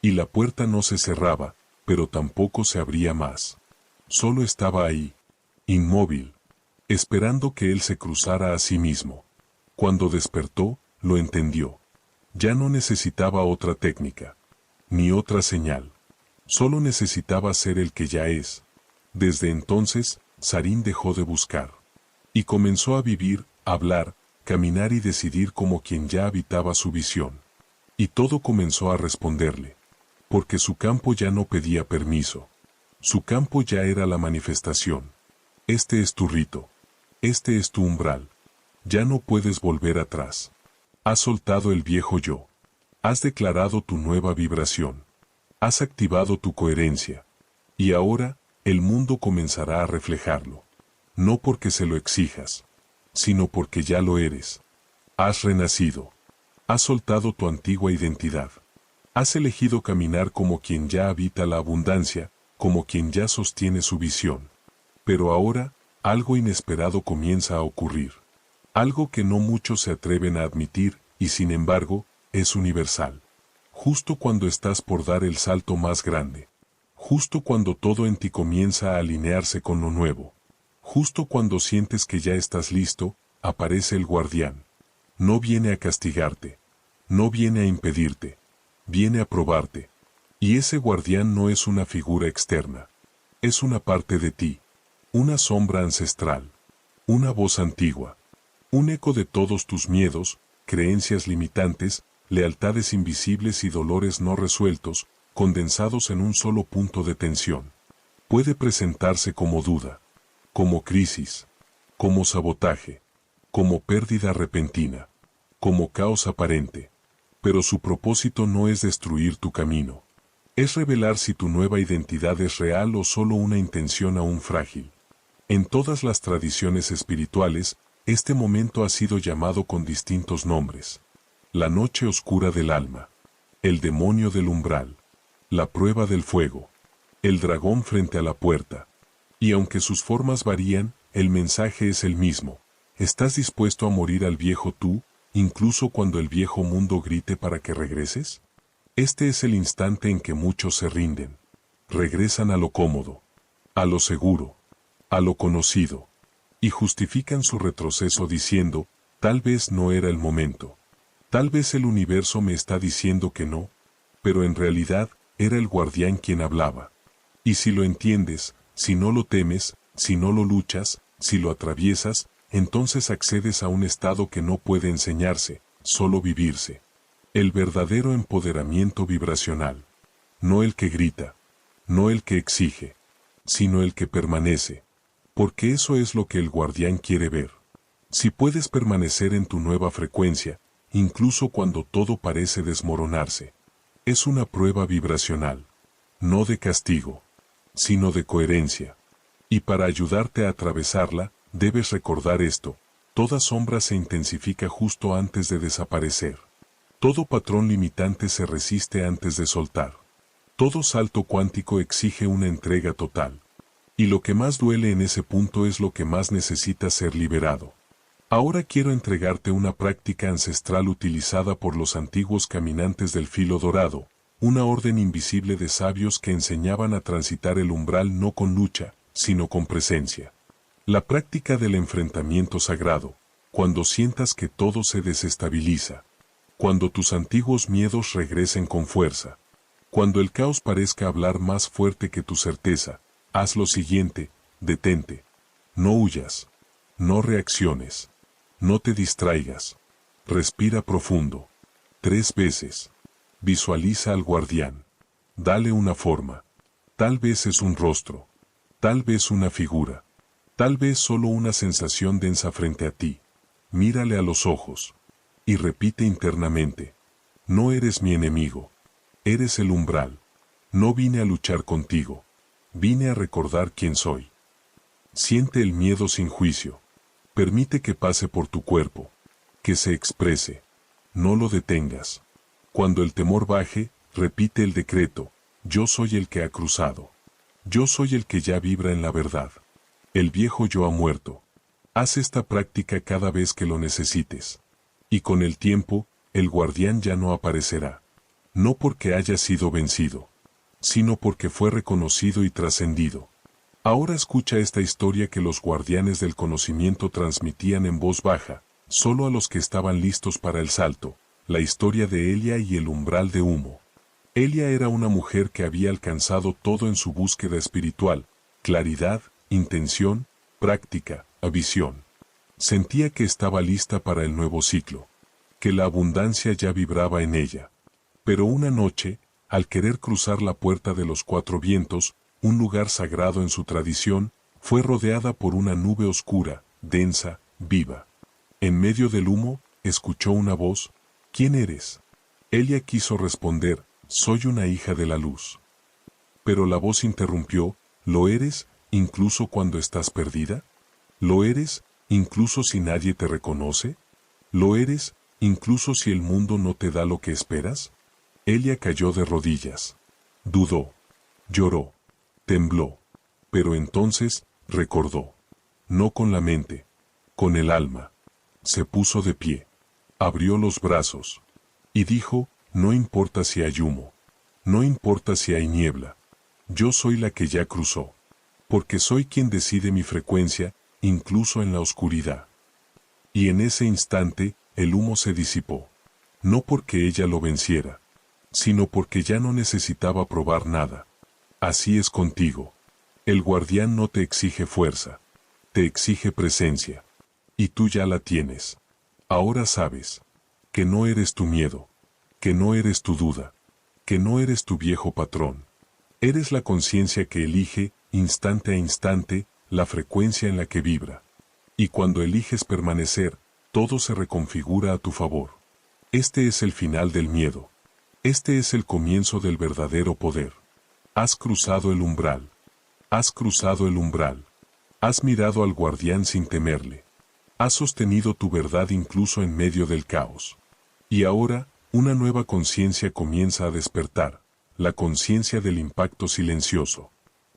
Y la puerta no se cerraba, pero tampoco se abría más. Solo estaba ahí, inmóvil, esperando que él se cruzara a sí mismo. Cuando despertó, lo entendió. Ya no necesitaba otra técnica, ni otra señal. Solo necesitaba ser el que ya es. Desde entonces, Sarín dejó de buscar. Y comenzó a vivir, hablar, caminar y decidir como quien ya habitaba su visión. Y todo comenzó a responderle. Porque su campo ya no pedía permiso. Su campo ya era la manifestación. Este es tu rito. Este es tu umbral. Ya no puedes volver atrás. Has soltado el viejo yo. Has declarado tu nueva vibración. Has activado tu coherencia. Y ahora, el mundo comenzará a reflejarlo. No porque se lo exijas, sino porque ya lo eres. Has renacido. Has soltado tu antigua identidad. Has elegido caminar como quien ya habita la abundancia, como quien ya sostiene su visión. Pero ahora, algo inesperado comienza a ocurrir. Algo que no muchos se atreven a admitir, y sin embargo, es universal. Justo cuando estás por dar el salto más grande. Justo cuando todo en ti comienza a alinearse con lo nuevo. Justo cuando sientes que ya estás listo, aparece el guardián. No viene a castigarte. No viene a impedirte. Viene a probarte. Y ese guardián no es una figura externa. Es una parte de ti. Una sombra ancestral. Una voz antigua. Un eco de todos tus miedos, creencias limitantes, lealtades invisibles y dolores no resueltos, condensados en un solo punto de tensión. Puede presentarse como duda, como crisis, como sabotaje, como pérdida repentina, como caos aparente. Pero su propósito no es destruir tu camino. Es revelar si tu nueva identidad es real o solo una intención aún frágil. En todas las tradiciones espirituales, este momento ha sido llamado con distintos nombres. La noche oscura del alma, el demonio del umbral, la prueba del fuego, el dragón frente a la puerta. Y aunque sus formas varían, el mensaje es el mismo. ¿Estás dispuesto a morir al viejo tú, incluso cuando el viejo mundo grite para que regreses? Este es el instante en que muchos se rinden. Regresan a lo cómodo, a lo seguro, a lo conocido. Y justifican su retroceso diciendo, tal vez no era el momento. Tal vez el universo me está diciendo que no, pero en realidad era el guardián quien hablaba. Y si lo entiendes, si no lo temes, si no lo luchas, si lo atraviesas, entonces accedes a un estado que no puede enseñarse, solo vivirse. El verdadero empoderamiento vibracional. No el que grita, no el que exige, sino el que permanece. Porque eso es lo que el guardián quiere ver. Si puedes permanecer en tu nueva frecuencia, incluso cuando todo parece desmoronarse. Es una prueba vibracional. No de castigo, sino de coherencia. Y para ayudarte a atravesarla, debes recordar esto. Toda sombra se intensifica justo antes de desaparecer. Todo patrón limitante se resiste antes de soltar. Todo salto cuántico exige una entrega total. Y lo que más duele en ese punto es lo que más necesita ser liberado. Ahora quiero entregarte una práctica ancestral utilizada por los antiguos caminantes del filo dorado, una orden invisible de sabios que enseñaban a transitar el umbral no con lucha, sino con presencia. La práctica del enfrentamiento sagrado, cuando sientas que todo se desestabiliza, cuando tus antiguos miedos regresen con fuerza, cuando el caos parezca hablar más fuerte que tu certeza, haz lo siguiente, detente. No huyas. No reacciones. No te distraigas. Respira profundo. 3 veces. Visualiza al guardián. Dale una forma. Tal vez es un rostro. Tal vez una figura. Tal vez solo una sensación densa frente a ti. Mírale a los ojos. Y repite internamente. No eres mi enemigo. Eres el umbral. No vine a luchar contigo. Vine a recordar quién soy. Siente el miedo sin juicio. Permite que pase por tu cuerpo. Que se exprese. No lo detengas. Cuando el temor baje, repite el decreto. Yo soy el que ha cruzado. Yo soy el que ya vibra en la verdad. El viejo yo ha muerto. Haz esta práctica cada vez que lo necesites. Y con el tiempo, el guardián ya no aparecerá. No porque haya sido vencido, sino porque fue reconocido y trascendido. Ahora escucha esta historia que los guardianes del conocimiento transmitían en voz baja, solo a los que estaban listos para el salto, la historia de Elia y el umbral de humo. Elia era una mujer que había alcanzado todo en su búsqueda espiritual, claridad, intención, práctica, visión. Sentía que estaba lista para el nuevo ciclo, que la abundancia ya vibraba en ella. Pero una noche, al querer cruzar la puerta de los 4 vientos, un lugar sagrado en su tradición, fue rodeada por una nube oscura, densa, viva. En medio del humo, escuchó una voz. ¿Quién eres? Elia quiso responder, soy una hija de la luz. Pero la voz interrumpió, ¿lo eres, incluso cuando estás perdida? ¿Lo eres, incluso si nadie te reconoce? ¿Lo eres, incluso si el mundo no te da lo que esperas? Elia cayó de rodillas. Dudó. Lloró. Tembló. Pero entonces, recordó. No con la mente, con el alma. Se puso de pie. Abrió los brazos. Y dijo, no importa si hay humo. No importa si hay niebla. Yo soy la que ya cruzó. Porque soy quien decide mi frecuencia, incluso en la oscuridad. Y en ese instante, el humo se disipó. No porque ella lo venciera, sino porque ya no necesitaba probar nada. Así es contigo. El guardián no te exige fuerza, te exige presencia. Y tú ya la tienes. Ahora sabes que no eres tu miedo, que no eres tu duda, que no eres tu viejo patrón. Eres la conciencia que elige, instante a instante, la frecuencia en la que vibra. Y cuando eliges permanecer, todo se reconfigura a tu favor. Este es el final del miedo. Este es el comienzo del verdadero poder. Has cruzado el umbral. Has cruzado el umbral. Has mirado al guardián sin temerle. Has sostenido tu verdad incluso en medio del caos. Y ahora, una nueva conciencia comienza a despertar, la conciencia del impacto silencioso.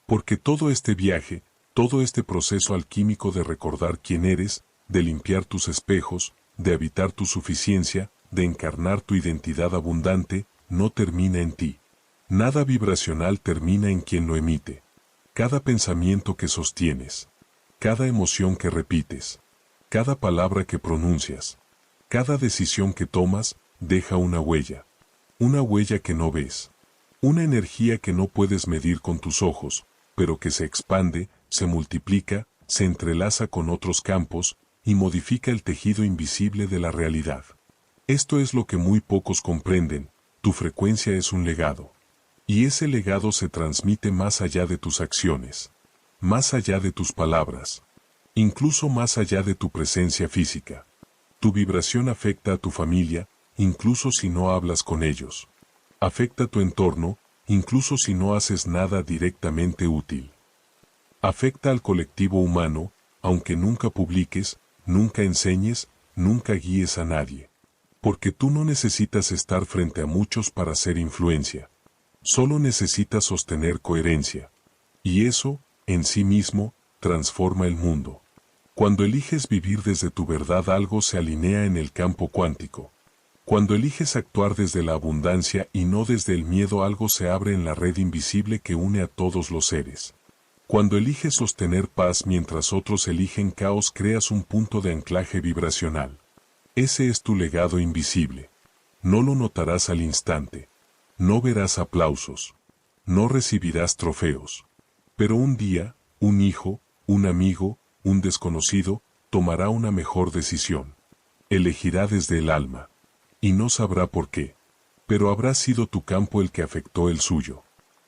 Porque todo este viaje, todo este proceso alquímico de recordar quién eres, de limpiar tus espejos, de habitar tu suficiencia, de encarnar tu identidad abundante, no termina en ti. Nada vibracional termina en quien lo emite. Cada pensamiento que sostienes, cada emoción que repites, cada palabra que pronuncias, cada decisión que tomas, deja una huella que no ves, una energía que no puedes medir con tus ojos, pero que se expande, se multiplica, se entrelaza con otros campos, y modifica el tejido invisible de la realidad. Esto es lo que muy pocos comprenden, tu frecuencia es un legado. Y ese legado se transmite más allá de tus acciones, más allá de tus palabras, incluso más allá de tu presencia física. Tu vibración afecta a tu familia, incluso si no hablas con ellos. Afecta a tu entorno, incluso si no haces nada directamente útil. Afecta al colectivo humano, aunque nunca publiques, nunca enseñes, nunca guíes a nadie. Porque tú no necesitas estar frente a muchos para ser influencia. Solo necesitas sostener coherencia. Y eso, en sí mismo, transforma el mundo. Cuando eliges vivir desde tu verdad, algo se alinea en el campo cuántico. Cuando eliges actuar desde la abundancia y no desde el miedo, algo se abre en la red invisible que une a todos los seres. Cuando eliges sostener paz mientras otros eligen caos, creas un punto de anclaje vibracional. Ese es tu legado invisible. No lo notarás al instante. No verás aplausos. No recibirás trofeos. Pero un día, un hijo, un amigo, un desconocido, tomará una mejor decisión. Elegirá desde el alma. Y no sabrá por qué. Pero habrá sido tu campo el que afectó el suyo.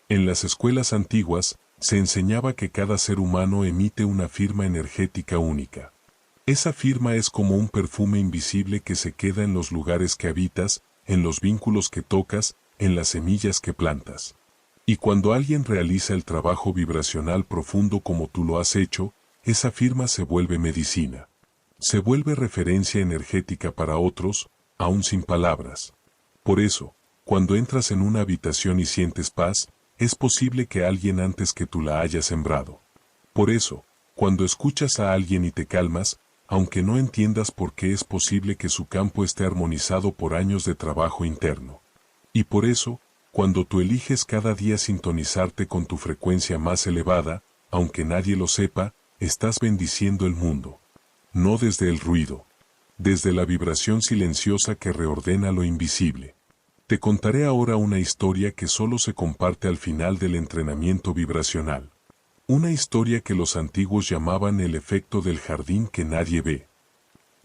En las escuelas antiguas, se enseñaba que cada ser humano emite una firma energética única. Esa firma es como un perfume invisible que se queda en los lugares que habitas, en los vínculos que tocas, en las semillas que plantas. Y cuando alguien realiza el trabajo vibracional profundo como tú lo has hecho, esa firma se vuelve medicina. Se vuelve referencia energética para otros, aún sin palabras. Por eso, cuando entras en una habitación y sientes paz, es posible que alguien antes que tú la haya sembrado. Por eso, cuando escuchas a alguien y te calmas, aunque no entiendas por qué, es posible que su campo esté armonizado por años de trabajo interno. Y por eso, cuando tú eliges cada día sintonizarte con tu frecuencia más elevada, aunque nadie lo sepa, estás bendiciendo el mundo. No desde el ruido, desde la vibración silenciosa que reordena lo invisible. Te contaré ahora una historia que solo se comparte al final del entrenamiento vibracional. Una historia que los antiguos llamaban el efecto del jardín que nadie ve.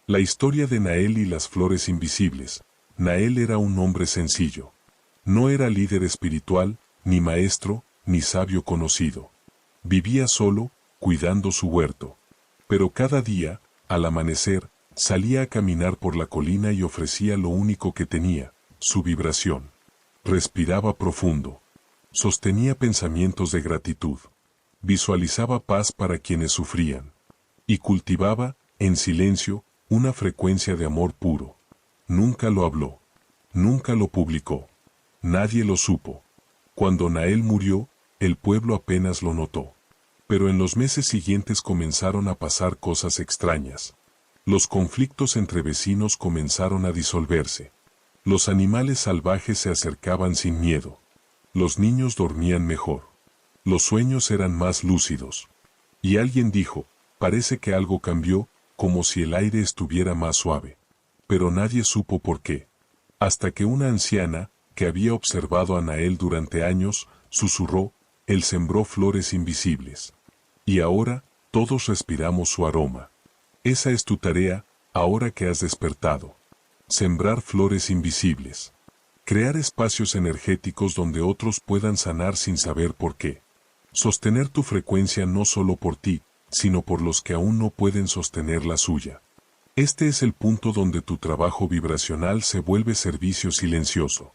La historia de Nael y las flores invisibles. Nael era un hombre sencillo. No era líder espiritual, ni maestro, ni sabio conocido. Vivía solo, cuidando su huerto. Pero cada día, al amanecer, salía a caminar por la colina y ofrecía lo único que tenía, su vibración. Respiraba profundo. Sostenía pensamientos de gratitud. Visualizaba paz para quienes sufrían. Y cultivaba, en silencio, una frecuencia de amor puro. Nunca lo habló. Nunca lo publicó. Nadie lo supo. Cuando Nael murió, el pueblo apenas lo notó. Pero en los meses siguientes comenzaron a pasar cosas extrañas. Los conflictos entre vecinos comenzaron a disolverse. Los animales salvajes se acercaban sin miedo. Los niños dormían mejor. Los sueños eran más lúcidos. Y alguien dijo, parece que algo cambió, como si el aire estuviera más suave. Pero nadie supo por qué. Hasta que una anciana, que había observado a Nael durante años, susurró, él sembró flores invisibles. Y ahora, todos respiramos su aroma. Esa es tu tarea, ahora que has despertado. Sembrar flores invisibles. Crear espacios energéticos donde otros puedan sanar sin saber por qué. Sostener tu frecuencia no solo por ti, sino por los que aún no pueden sostener la suya. Este es el punto donde tu trabajo vibracional se vuelve servicio silencioso.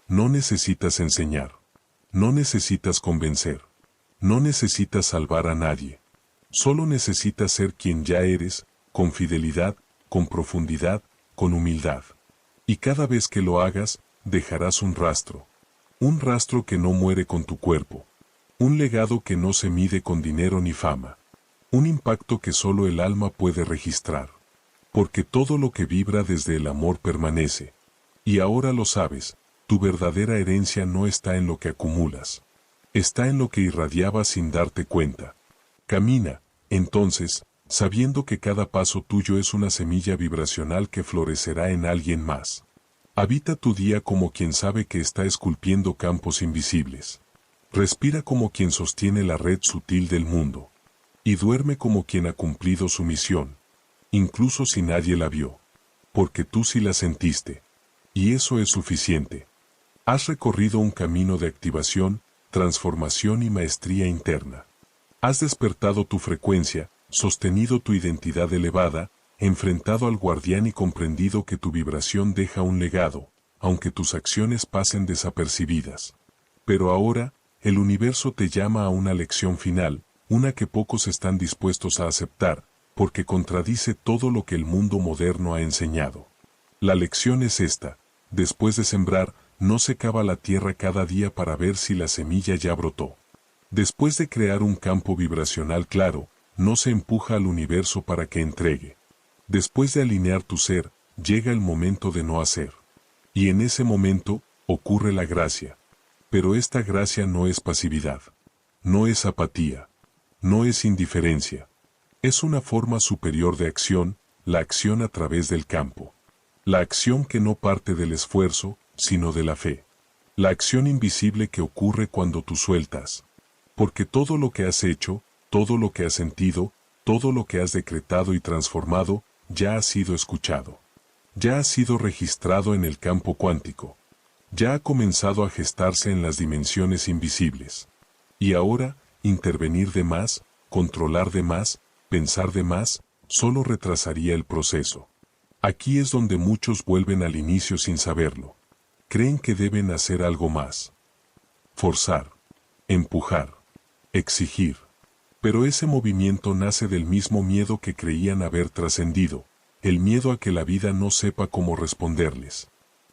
No necesitas enseñar. No necesitas convencer. No necesitas salvar a nadie. Solo necesitas ser quien ya eres, con fidelidad, con profundidad, con humildad. Y cada vez que lo hagas, dejarás un rastro. Un rastro que no muere con tu cuerpo. Un legado que no se mide con dinero ni fama. Un impacto que solo el alma puede registrar. Porque todo lo que vibra desde el amor permanece. Y ahora lo sabes, tu verdadera herencia no está en lo que acumulas. Está en lo que irradiabas sin darte cuenta. Camina, entonces, sabiendo que cada paso tuyo es una semilla vibracional que florecerá en alguien más. Habita tu día como quien sabe que está esculpiendo campos invisibles. Respira como quien sostiene la red sutil del mundo. Y duerme como quien ha cumplido su misión. Incluso si nadie la vio. Porque tú sí la sentiste. Y eso es suficiente. Has recorrido un camino de activación, transformación y maestría interna. Has despertado tu frecuencia, sostenido tu identidad elevada, enfrentado al guardián y comprendido que tu vibración deja un legado, aunque tus acciones pasen desapercibidas. Pero ahora, el universo te llama a una lección final, una que pocos están dispuestos a aceptar, porque contradice todo lo que el mundo moderno ha enseñado. La lección es esta: después de sembrar, no se cava la tierra cada día para ver si la semilla ya brotó. Después de crear un campo vibracional claro, no se empuja al universo para que entregue. Después de alinear tu ser, llega el momento de no hacer. Y en ese momento, ocurre la gracia. Pero esta gracia no es pasividad. No es apatía. No es indiferencia. Es una forma superior de acción, la acción a través del campo. La acción que no parte del esfuerzo, sino de la fe. La acción invisible que ocurre cuando tú sueltas. Porque todo lo que has hecho, todo lo que has sentido, todo lo que has decretado y transformado, ya ha sido escuchado. Ya ha sido registrado en el campo cuántico. Ya ha comenzado a gestarse en las dimensiones invisibles. Y ahora, intervenir de más, controlar de más, pensar de más, solo retrasaría el proceso. Aquí es donde muchos vuelven al inicio sin saberlo. Creen que deben hacer algo más. Forzar. Empujar. Exigir. Pero ese movimiento nace del mismo miedo que creían haber trascendido, el miedo a que la vida no sepa cómo responderles.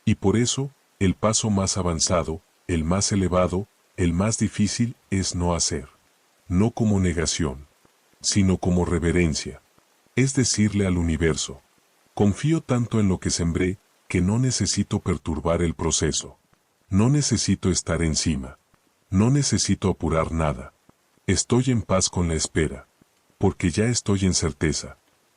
Y por eso, el paso más avanzado, el más elevado, el más difícil, es no hacer. No como negación, sino como reverencia. Es decirle al universo: confío tanto en lo que sembré, que no necesito perturbar el proceso. No necesito estar encima. No necesito apurar nada. Estoy en paz con la espera. Porque ya estoy en certeza.